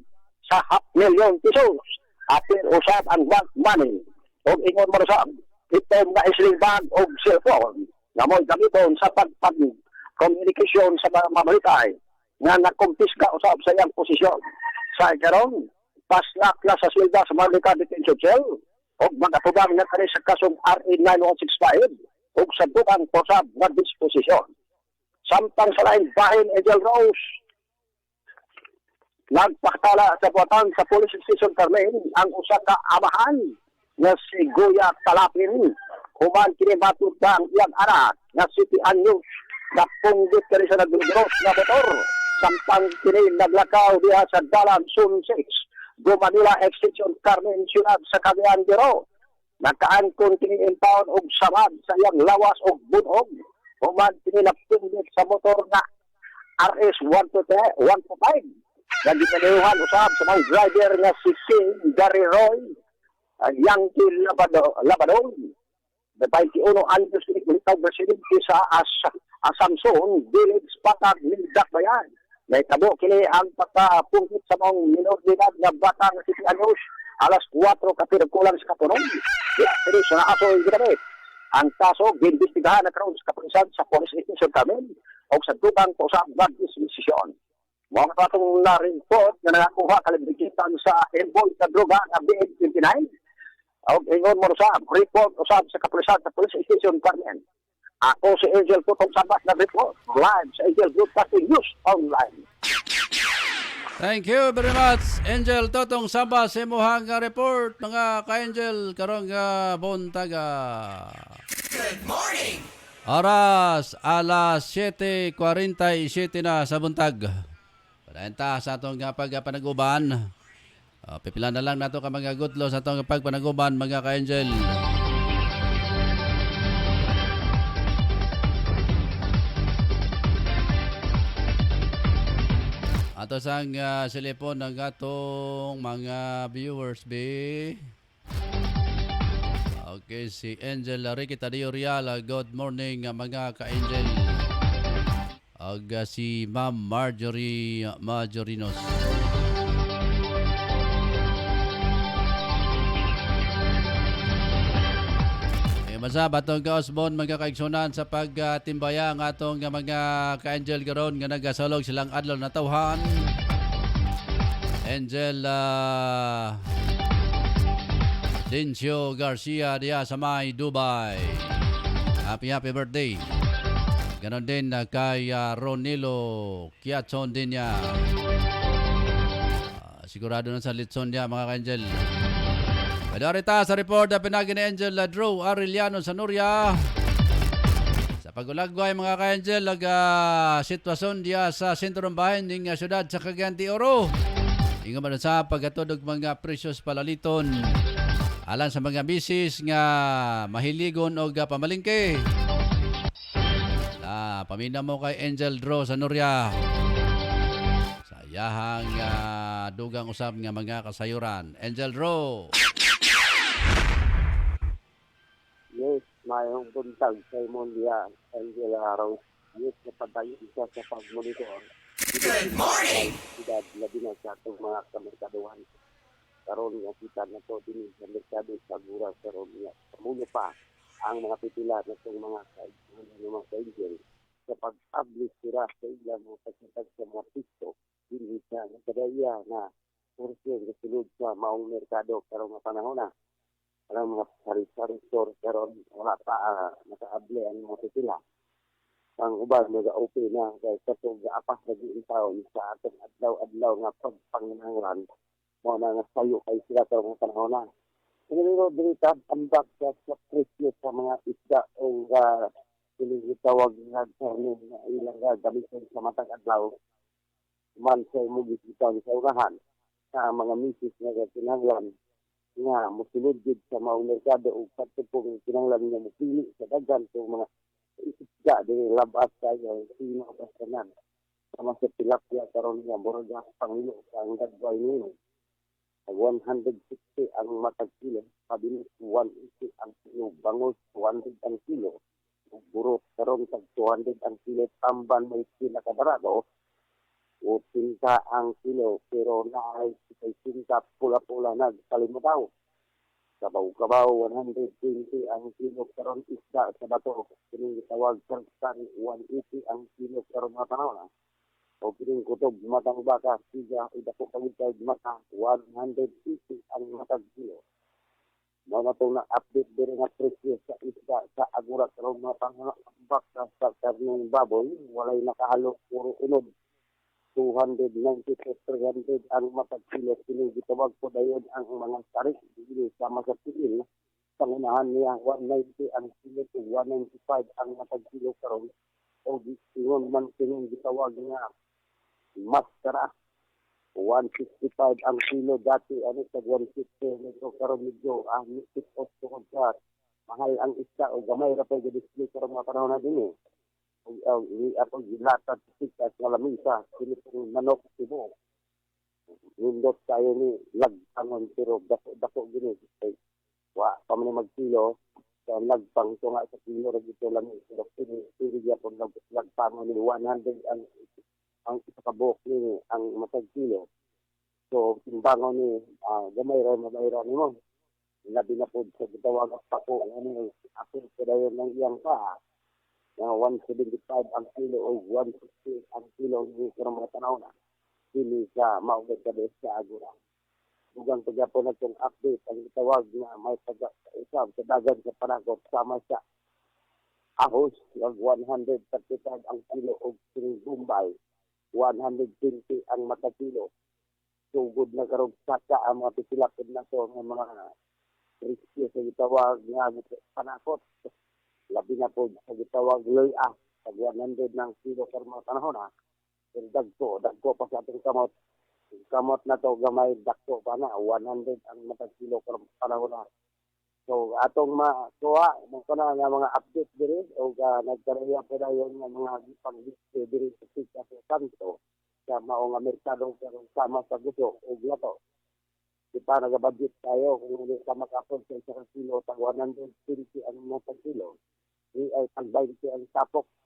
sa 500,000 pesos. Apir usab ang bank money. O ingon mo usab, itong nga isling bag o cellphone na mo'y gamiton sa pag-communication sa mga mamalikay nga nakumpiska usab sa iyang posisyon. Sa ikaroon, paslak na sa silda sa Marlica Detention Cell o mag-atubang na kani sa kasong RA 9165 o sa dukang posab na disposisyon. Samtang sa laing bahin Angel Rose, nagpakatala sa buwatan sa Police Station Carmen ang usa ka amahan na si Goya Talapin. Human kini matud ang iyang anak na si Anyos na punggit kani sa nagduduros na motor. Samtang kini naglakaw diha sa Dalan Zone 6, Go Manila Extension Carmen Ciudad sa Cagayan de Oro. Nagkaangkon kini impound og samad sa iyang lawas og bunog. Human kini napunggit sa motor na RS 125. Nagipanihuhan usab sa mga driver nga si King Gary Roy, Yankee Labadon, na 21 anyos kini kulitaw presidente sa Asamson, Village, Patag, Mindak Bayan. Naitabo kini ang pagkapungkit sa mga minor de edad na bata nga si Anyos, alas 4 kapirkulang sa kapunon. Kini sa naasoy ginamit. Ang kaso, ginbestigahan na karoon sa kapulisan sa Police Station Carmen o sa dukang posab na dismisyon. Mga katong na-report na nakakuha kalibrikitan sa involved na droga na BM29. O ingon mo sa report usab sa kapulisan sa Police Station Carmen. Ako si Angel Totong Sambas na report live sa Angel Broadcasting News Online. Thank you very much, Angel Totong Sambas sa imuhang report, mga ka-Angel karong buntaga. Good morning! Oras, alas 7:47 na sa buntag. Padayon sa atong pagpanaguban. Pipila na lang nato ka mga gutlo sa atong pagpanaguban, mga ka-Angel. Ato sang silipon ng atong mga viewers, be. Okay, si Angel Riquita de Urial, good morning mga ka-Angel. Si Ma'am Marjorie Majorinos. Masab atong kaosbon mga kaigsunan sa pagtimbaya ng atong mga ka-Angel garon nga nagasalog silang adlaw na tawhan. Angel Dencio Garcia diya sa may Dubai. Happy birthday. Ganon din kay Ronilo Kiatson din niya. Sigurado na sa litson niya mga ka-Angel. Padarita sa report na pinagi ni Angel Drew Arellano sa Nuria. Sa pagulagway mga ka-Angel, sitwasyon diya sa sentro ng bahay ng syudad sa Cagayan de Oro. Ingo man sa pagkatudog mga precious palaliton. Alang sa mga bisis nga mahiligon o pamalingke. Pamina mo kay Angel Drew sa Nuria. Sayahang dugang usab nga mga kasayuran. Angel Drew. Yes, mayong buntag sa Mondia, Angel Araw. Yes, napadayon siya sa pag-monitor. Good morning! Sidad labi na sa itong mga kamerkaduhan. Karoon nga kita na to din sa merkado sa gura karoon nga. Kamulo pa ang mga pipila na itong mga ka-Angel sa pag-publish sila sa ilang mga pagsatag sa mga pisto. Hindi siya nagkadaya na portion kasulod sa maong merkado karoon nga panahon na. Alam mga sari-sari store karoon wala pa nakaable ang mga pipila. Ang uban nag-open na kay katong apas naging taon sa atong adlaw-adlaw nga pagpanginahanglan mo na nga sayo kay sila karong panahon na. Pero dito ambak sa presyo sa mga isda o tinitawag nga sa ilang gamitin sa matag adlaw man sa mugis bitaw sa unahan sa mga misis nga kinahanglan nga mosulod gid sa maong merkado o patupong kinahanglan nga mopili sa daghan sa mga isda din labas tayo sino kasanan sama sa tilapia karon nga murag pangilo sa ang dagway nimo 160 ang matag kilo pabilis 180 ang kilo bangos 200 ang kilo burot karon tag 200 ang kilo tamban may sila kabarado o tinta ang kilo pero naay tinta pula-pula nagkalimutaw kabaw 120 ang kilo karon isda sa bato kining tawag sartan 180 ang kilo karon mga panahon o kining kutob matang baka siya idako pagitay mata 180 ang matag kilo mo na itong na-update din nga presyo sa isda sa agura karon mga panahon baka sa karneng baboy walay nakahalo puro unod 290 to 300 ang matag kilo kining gitawag po dayon ang mga tarik dili sama sa piil pangunahan niya 190 ang kilo to 195 ang matag kilo karon o ingon man kining gitawag nga maskara 165 ang kilo dati ano sa 160 nito karon medyo nipit o tukod sa mahal ang isda o gamay ra pa display karon mga panahon na dinhi ako gilatad sikas nga lamisa kinitong manok tibo nindot tayo ni lagpangon pero dako gini wa pa man magkilo sa lagpang tunga sa kilo ra gito lang pero pili gyapon lagpangon ni 100 ang isa ka buok ni ang matag kilo so timbangon ni gamay ra nimo labi na pod sa gitawag pa ko ano ako dayon ng iyang pa 175 ang kilo o 160 ang kilo ni karong mga panahon na dili sa maugad ka sa agura. Dugang pagapon na itong update ang itawag na may pag-isab sa dagan sa Panagot sama sa ahos ng 135 ang kilo o kining Bombay 120 ang mata kilo. Sugod na karong saka ang mga pisilapod na ito ng mga riskyo sa itawag nga Panakot. Labi na po sa gitawag loya sa 100 ng kilo sa mga panahon na pero dagko pa sa ating kamot na to gamay dagko pa na 100 ang matag kilo sa panahon na so atong makuha mo na nga mga update diri o nagkaraya pa dayon nga mga pang-display diri sa Santo sa maong merkado sama sa gusto o lato kita nagabudget tayo kung hindi ka makapon sa isang kilo tag 120 ang matag kilo ay tag-20 ang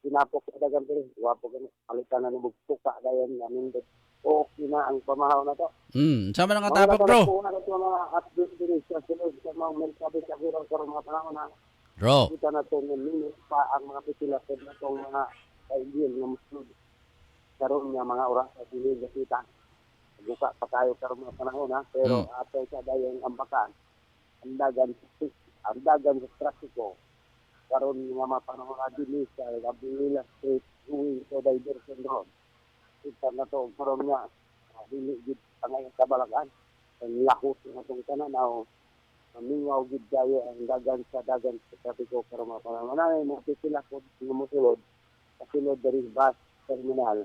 sinapok sa dagan diri wapo gani palitan na ni bugtuka dayon namin okay na ang pamahaw na to sama na nga tapok bro na ito mga update diri sa sulod sa mga merkado sa giro karon mga panahon na bro kita na to minus pa ang mga pitila na tong mga kaibigan nga musulod karon nga mga oras sa dili kita buka pa tayo karon mga panahon na pero ato sa dayon ambakan ang dagan sa trafiko karon nga mapanahon adili sa Gabriela Street uwi sa diversion road. Kita na to karon nga dili gid ang kabalagan ang lahot nga tong tanan now mingaw gid kayo ang dagan sa trafiko karon mapanahon na mo pipila ko musulod kasulod dari bus terminal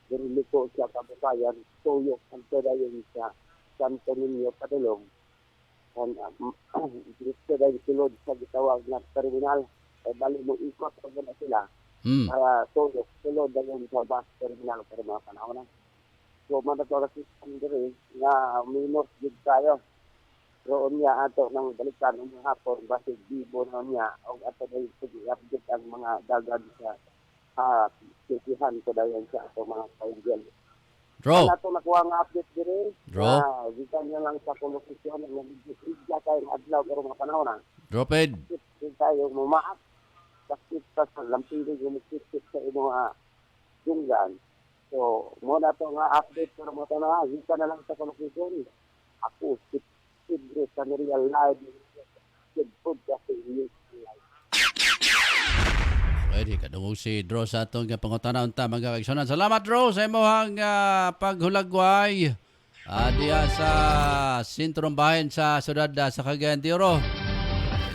dari liko sa kabukayan tuyok ang dayon sa Santo Niño Padulong and dito dahil sulod sa gitawag na terminal ay bali mo ikot pag na sila para sulod dahil sa bus terminal para mga panahon na. So manatora system diri nga minus gid tayo. Roon niya ato ng balikan ng hapon basig bibo na niya o ato dahil update ang mga dagan sa sisihan ko dahil sa ato mga kaindian. Dro. Ato nakuha nga update diri. Dro. Gikan niya lang sa kolokasyon ng nagigigya tayong adlaw pero mga panahon na. Droped. Hindi tayo mumaat. Bakit sa lampinig umisikip sa mga tunggan. So, muna to nga update pero mga panahon na. Gikan na lang sa kolokasyon. Ako, Sidre sa real life. Sidpod kasi news life. Pwede kadungog si Dro sa atong pangutana unta mga kaigsunan. Salamat Dro sa imong paghulagway diya sa sentrong bahin sa siyudad sa Cagayan de Oro.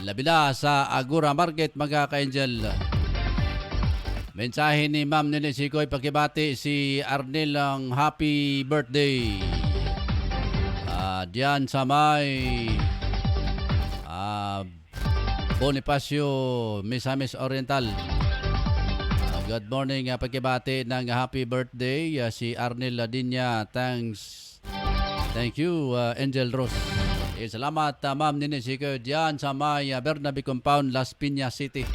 Labi na sa Agura Market mga ka-angel. Mensahe ni Ma'am Nene Sikoy pakibati si Arnel ang happy birthday. Diyan sa may Bonifacio, Misamis Oriental. Good morning, pagkibati ng happy birthday si Arnel Ladinya. Thank you, Angel Rose. Salamat, Ma'am Nene Sikoy diyan sa may Bernabe Compound, Las Piñas City.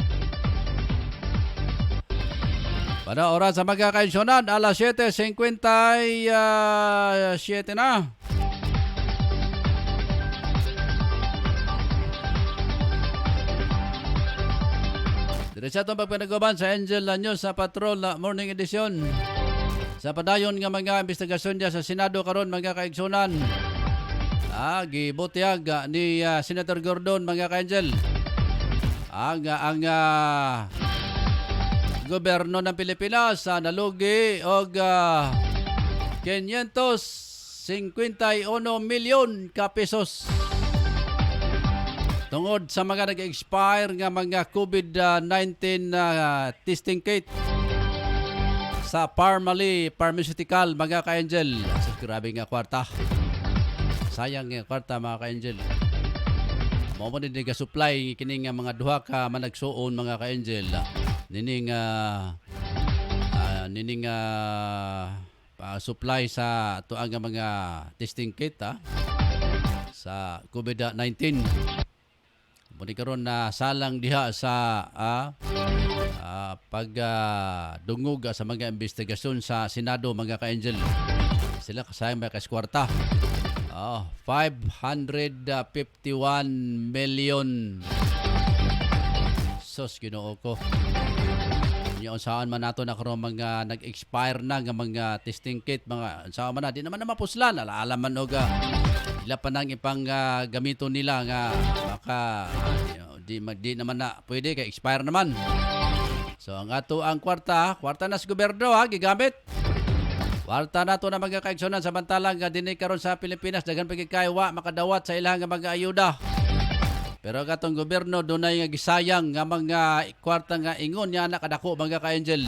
Pada oras sa magkakainsunan, alas 7:57 na. Diretso itong pagpanaguban sa Angel News sa Patrol Morning Edition. Sa padayon nga mga investigasyon dyan sa Senado karon mga kaigsunan. Gibutiag ni Senator Gordon mga ka-Angel. Ang gobyerno ng Pilipinas nalugi og 551 milyon ka pesos. Tungod sa mga nag-expire nga mga COVID-19 testing kit sa Parmalee Pharmaceutical mga ka-Angel. Grabe nga kwarta. Sayang nga kwarta mga ka-Angel. Mao man din supply kining mga duha ka managsuon mga ka-Angel. Nining supply sa tuang mga testing kit sa COVID-19. Muni karon na salang diha sa pagdungog sa mga investigasyon sa Senado mga ka-Angel. Sila kasayang may kaskwarta. 551 million. Sos Ginoo ko. Yung saan man nato na karon mga nag-expire na nga mga testing kit mga saan man na di naman na mapuslan alaala man og ila pa nang ipang gamito nila nga baka di naman na pwede kay expire naman. So ang ato ang kwarta na sa gobyerno gigamit. Kwarta nato na mga kaigsunan samantalang dinhi karon sa Pilipinas daghan pagkikaywa makadawat sa ilang mga ayuda. Pero katong gobyerno dunay nga gisayang nga mga kwarta nga ingon niya nakadako mga ka-Angel.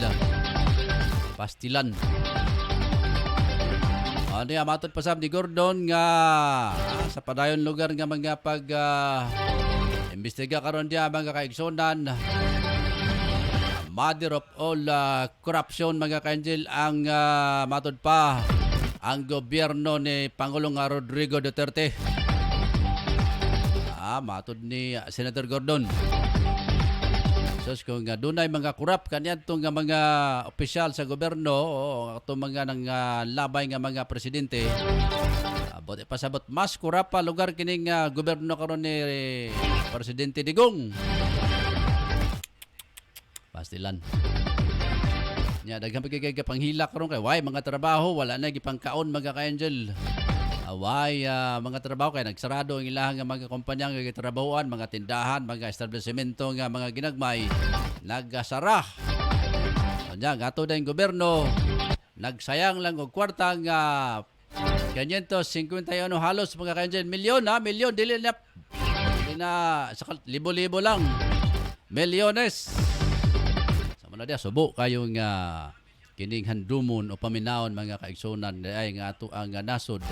Pastilan. Ano yung matod pasab ni Gordon nga sa padayon lugar nga mga imbestiga karon diya mga kaigsunan. Mother of all corruption mga ka-Angel ang matod pa ang gobyerno ni Pangulong Rodrigo Duterte. Matod ni Senator Gordon. So kung dunay mga kurap kanyan itong mga opisyal sa gobyerno o itong mga nang labay nga mga presidente, buti pasabot mas kurap pa lugar kining gobyerno karon ni Presidente Digong. Pastilan. Nya daghang pagkay panghila karon kay way mga trabaho wala na gipangkaon mga ka-Angel. mga trabaho kay nagsarado ang ilang mga kumpanya nga gitrabahoan, mga tindahan, mga establishmento nga mga ginagmay nagasara. Unya ato dayong gobyerno nagsayang lang og kwarta nga 551 halos mga kainjen milyon dili na sa libo-libo lang. Milyones. Sa mga dia subo kayong kining handumon o paminaon mga kaigsunan ay nga ato ang nasod.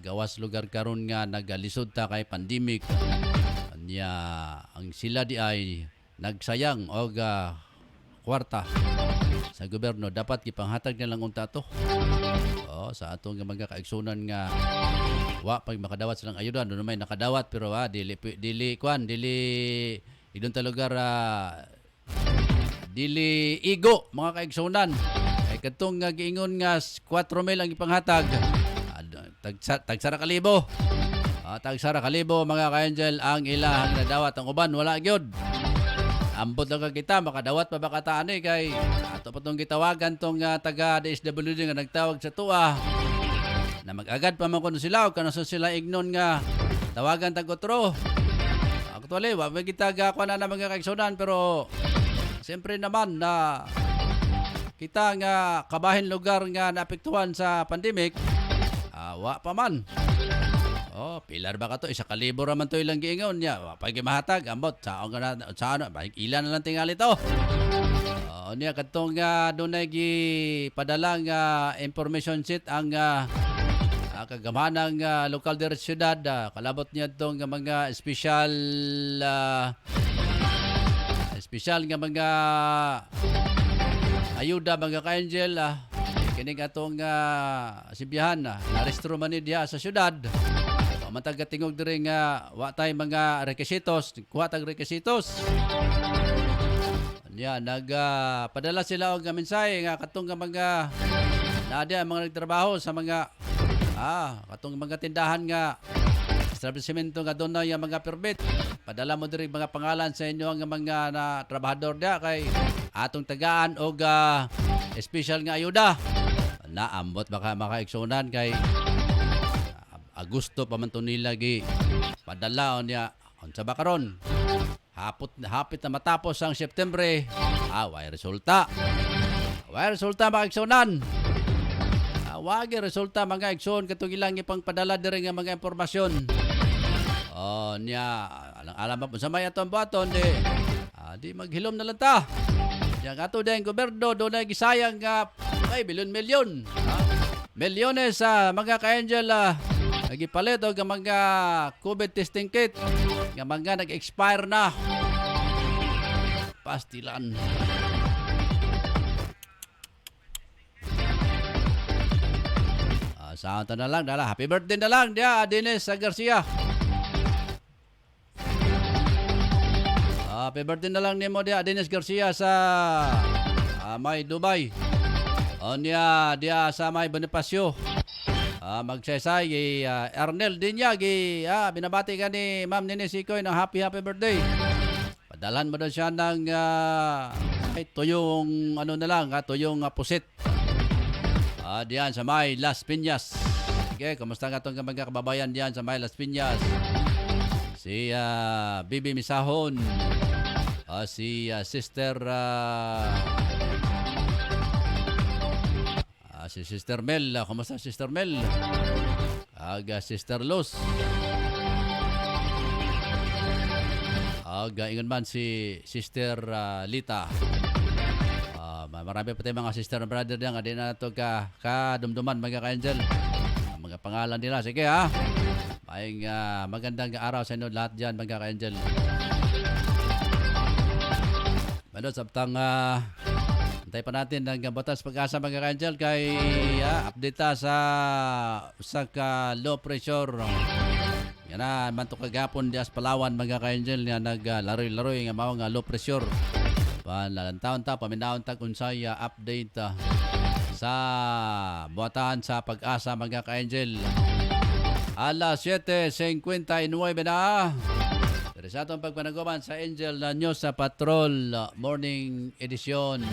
Gawas lugar karon nga nagalisod ta kay pandemic. Anya ang sila di ay nagsayang og kwarta sa gobyerno dapat gipanghatag na lang unta to. Sa atong mga kaigsunan nga wa pag makadawat silang ayuda no may nakadawat pero dili idon ta lugar dili igo mga kaigsunan kay kadtong nga giingon nga 4,000 ang ipanghatag tagsara kalibo tagsara kalibo mga ka-angel ang ilahang nadawat ang uban wala gyud ambot lang kita makadawat pa ba kataan kay ato pa tong gitawagan tong taga DSWD nga nagtawag sa tuwa na mag-agad pa man kuno sila o kano sila ignon nga tawagan tag otro actually wa kita ga kuan na mga kaigsunan pero siyempre naman na kita nga kabahin lugar nga naapektuhan sa pandemic wa pa man. Pilar ba ka to? 1,000 raman to ilang giingon niya. Pag mahatag, ambot, saan ka na, ilan na lang tingali to. Niya, katong doon na padala nga information sheet ang kagamahan ng lokal de syudad. Kalabot niya itong mga special nga mga ayuda, mga ka-angel. Kining atong sibiyahan na-restro man niya sa syudad. Matag tingog diri nga wa tay mga requisitos, kuha tag requisitos. Nya padala sila og mensahe nga katong mga nadia mga nagtrabaho sa mga katong mga tindahan nga establishmento nga doon na yung mga permit. Padala mo diri mga pangalan sa inyo ang mga na trabahador dia kay atong tagaan og special nga ayuda. Naambot baka makaigsunan kay Agosto pa man to nila padala niya unsa ba karon hapit na matapos ang September way resulta makaigsunan wagi resulta mga igsoon katong ilang ipang padala diri nga mga impormasyon niya alam ba sa may atong baton di maghilom na lang ta yang ato dayong gobyerno do na gisayang ay milyon milyones sa mga ka-angel nagipalit o mga COVID testing kit nga mga nag-expire na pastilan. Saan na lang dala happy birthday na lang dia Dennis Garcia. Happy birthday na lang nimo dia Dennis Garcia sa may Dubai. Dia sa may Bonifacio. Magsaysay Ernel din niya binabati ka ni Ma'am Nene Sikoy ng happy birthday. Padalan mo daw siya ng tuyong tuyong pusit diyan sa may Las Piñas. Okay, kumusta nga itong mga kababayan diyan sa may Las Piñas? Si Bibi Misahon, si Sister si Sister Mel. Kumusta Sister Mel? Sister Luz. Ingon man si Sister Lita. Marami pa tayong mga sister and brother diyan. Di na ito kadumduman mga ka-angel. Mga pangalan nila. Sige Maing magandang araw sa inyo lahat diyan mga ka-angel. Manod sabtang antay pa natin ang batas pag-asa mga ka-angel kay update sa low pressure. Yan na, manto kagapon dias Palawan mga ka-angel nga naglaroy-laroy nga mao nga low pressure. Taon ta paminaon ta unsay update sa buhatan sa pag-asa mga ka-angel. Alas 7:59 na. Dari sa atong pagpanaguban sa Angel na News sa Patrol Morning Edition.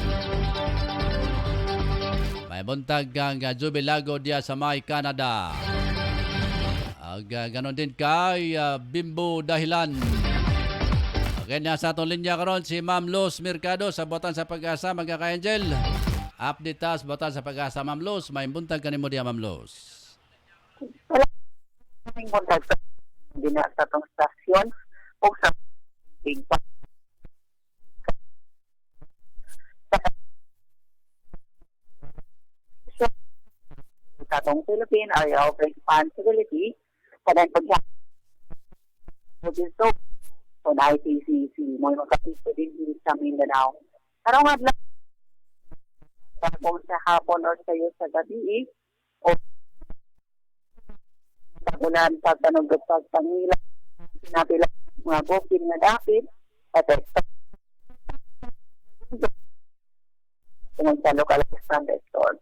May buntag ang Jubilago diya sa may Canada. Ganon din kay Bimbo Dahilan. Okay na sa atong linya karon si Ma'am Luz Mercado sa Botan sa Pag-asa, mga ka-angel. Update tas Botan sa Pag-asa, Ma'am Luz. May buntag kanimo diya, Ma'am Luz. Kaming buntag sa dina sa tong stasyon o sa big sa tong Philippine Area of Responsibility kadang pagya dito so na IPCC mo makapito din sa Mindanao. Karong adlaw kung sa hapon o sa gabi o tagulan pagtanog at pagpangila sinapila mga bukid nga dapit at sa local standard store.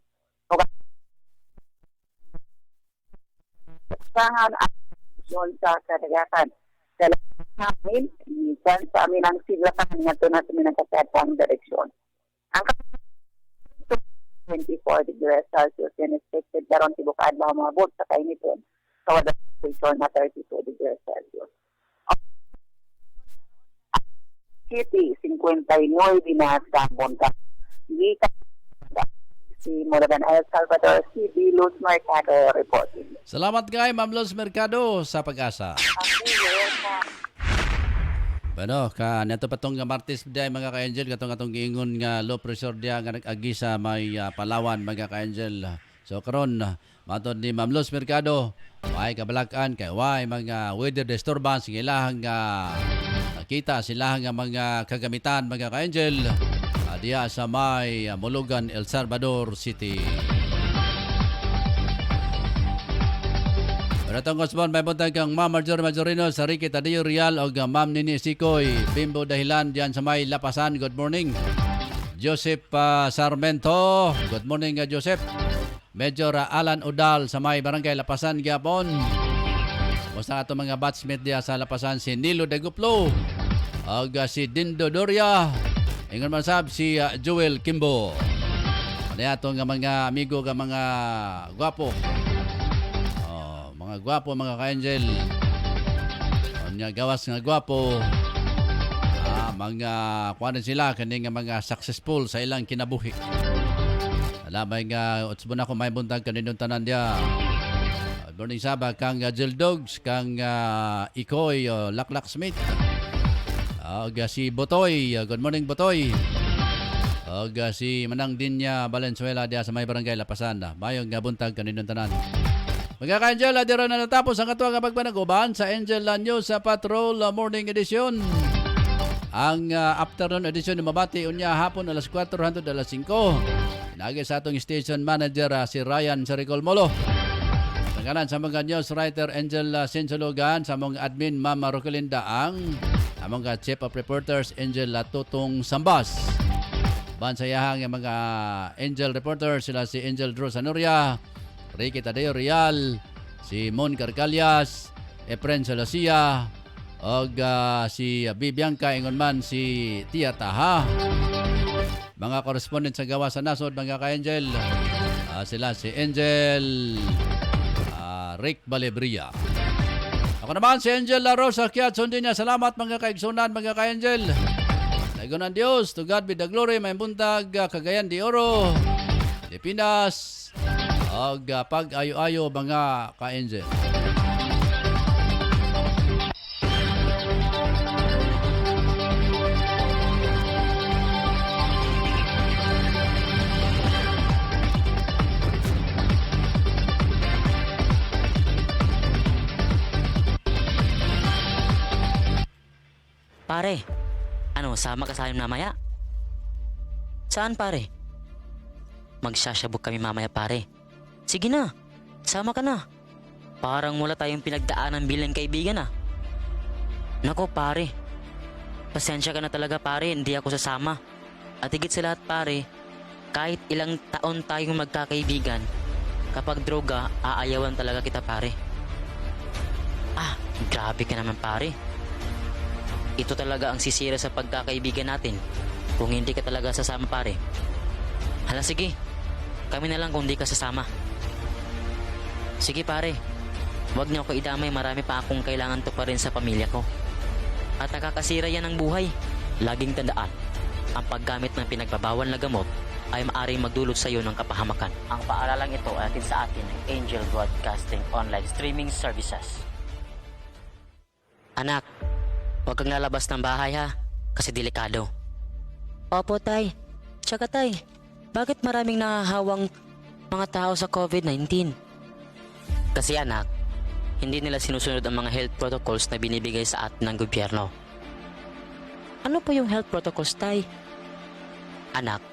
Sangan aksyon sa kadagatan sa namin isan sa amin ang siglakan nga ito natin ng kasatang direksyon. Ang 24 degrees Celsius and expected karon tibok adlaw maabot sa kainiton sa wadang station na 32 degrees Celsius. City 59 na sa Bonta. Si Moragan El Salvador City, Luz Mercado reporting. Salamat kay Ma'am Luz Mercado sa Pag-asa. Bueno, neto patong nga Martes day mga ka-angel katong giingon nga low pressure dia nga nag-agi sa may Palawan mga ka-angel. So karon matod ni Ma'am Luz Mercado, way kabalakan kay way mga weather disturbance ng ilahang nakita sila nga mga kagamitan mga ka-angel diya sa may Mulugan, El Salvador City. Ratong Osborne, may buntag kang Ma'am Marjorie Majorino sa Ricky Tadeo Real o Ma'am Nini Sikoy, Bimbo Dahilan diyan sa may Lapasan. Good morning. Joseph Sarmento, good morning Joseph. Major Alan Udal sa may Barangay Lapasan, Gapon. Basta ato mga batchmate diya sa Lapasan si Nilo Daguplo o si Dindo Doria. Ingon man sab si Joel Kimbo. Ano ato nga mga amigo nga mga gwapo. Mga gwapo mga ka-angel. Nya gawas nga gwapo. Mga kuan sila kani nga mga successful sa ilang kinabuhi. Alamay nga utsbon ako may buntag kaninong tanan dia. Morning Sabah kang Jill Dogs kang Ikoy Laklak Smith. Si Botoy, good morning Botoy. Si Manang Dinya Valenzuela diya sa may Barangay Lapasan. Mayong nga buntag kaninong tanan. Mga ka-angel, adira na natapos ang katuwang pagpanaguban sa Angel News sa Patrol Morning Edition. Ang afternoon edition ni mabati unya hapon alas 4 hangtod alas 5. Nagi sa atong station manager si Ryan Saricol Molo. Nagalan sa mga news writer Angel Sinsulugan, sa mga admin Mama Roquelinda ang mga chief of reporters Angel Tutong Sambas. Bansayahang yung mga Angel reporters sila si Angel Drew Sanoria, Ricky Tadeo Real, si Mon Carcalias, Efren Salasia, o si Bibianca Ingonman, si Tia Taha. Mga correspondent sa gawa sa nasod, mga ka-angel, sila si Angel Rick Balebria. Ako naman si Angel Rosa Kiat, sundin niya. Salamat mga kaigsunan, mga ka-angel. Nagunan Diyos, to God be the glory, may buntag, Cagayan de Oro, Pilipinas, o pag-ayo-ayo mga ka-angel. Pare, sama ka sa amin mamaya? Saan pare? Magsasabog kami mamaya pare. Sige na, sama ka na. Parang wala tayong pinagdaanan bilang kaibigan ah. Nako pare, pasensya ka na talaga pare, hindi ako sasama. At higit sa lahat pare, kahit ilang taon tayong magkakaibigan, kapag droga, aayawan talaga kita pare. Grabe ka naman pare. Ito talaga ang sisira sa pagkakaibigan natin kung hindi ka talaga sasama pare. Hala sige, kami na lang kung hindi ka sasama. Sige pare, Huwag niyo ako idamay, marami pa akong kailangan to pa rin sa pamilya ko. At nakakasira yan ng buhay. Laging tandaan, ang paggamit ng pinagbabawal na gamot ay maaaring magdulot sa iyo ng kapahamakan. Ang paaralang ito ay atin sa atin ng Angel Broadcasting Online Streaming Services. Anak, huwag kang lalabas ng bahay ha, kasi delikado. Opo tay. Tsaka tay, bakit maraming nahahawang mga tao sa COVID-19? Kasi anak, hindi nila sinusunod ang mga health protocols na binibigay sa atin ng gobyerno. Ano po yung health protocols tay? Anak,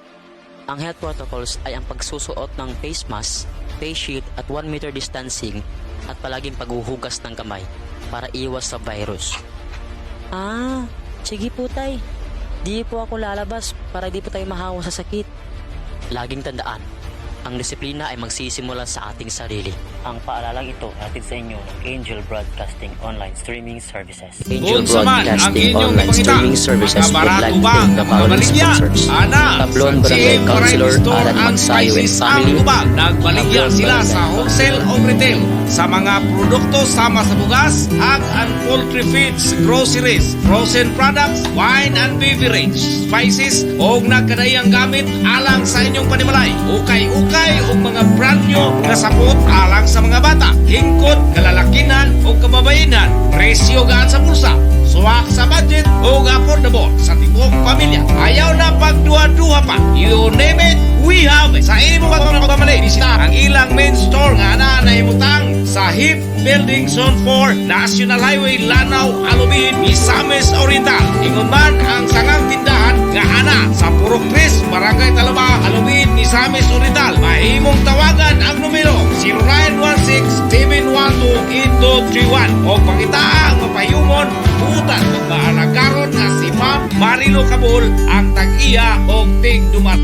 ang health protocols ay ang pagsusuot ng face mask, face shield at 1 meter distancing at palaging paghuhugas ng kamay para iwas sa virus. Ah, sige po tay. Di po ako lalabas para di po tayo mahawa sa sakit. Laging tandaan, ang disiplina ay magsisimula sa ating sarili. Ang paalalang ito natin sa inyo ng Angel Broadcasting Online Streaming Services. Angel Kung saman ang Broadcasting inyong Online ipangita, Streaming Services mga would like barato to ba thank the ang mga following baligya? sponsors. Ana, Tablon sa Barangay GM Councilor Variety Store Alan and Magsayo and Spices ang family. Tubag. Nagbaligya Tablon sila sa Barangay wholesale o retail sa mga produkto sama sa bugas, ag and poultry feeds, groceries, frozen products, wine and beverage, spices o nagkadayang gamit alang sa inyong panimalay. Ukay-ukay o mga brand new na sapot alang sa mga bata. Hingkod, kalalakinan o kababayinan. Presyo gaan sa bulsa. Suwak sa budget o affordable sa tibok pamilya. Ayaw na pagduha-duha pa. You name it, we have it. Sa imo pagmamali, bisita ang ilang main store nga na imutang sa HIP Building Zone 4, National Highway, Lanao, Alubin, Misamis Oriental. Ingon man ang sangang tindahan nga ana sa Purok 3, Barangay Talaba, Alubin, Misamis Oriental. Mahimong tawagan ang numero 0916-712-8231 o pangitaang mapayumon butan magmaalagaron na si Ma'am Marilo Cabul ang tag-iya o tig dumat.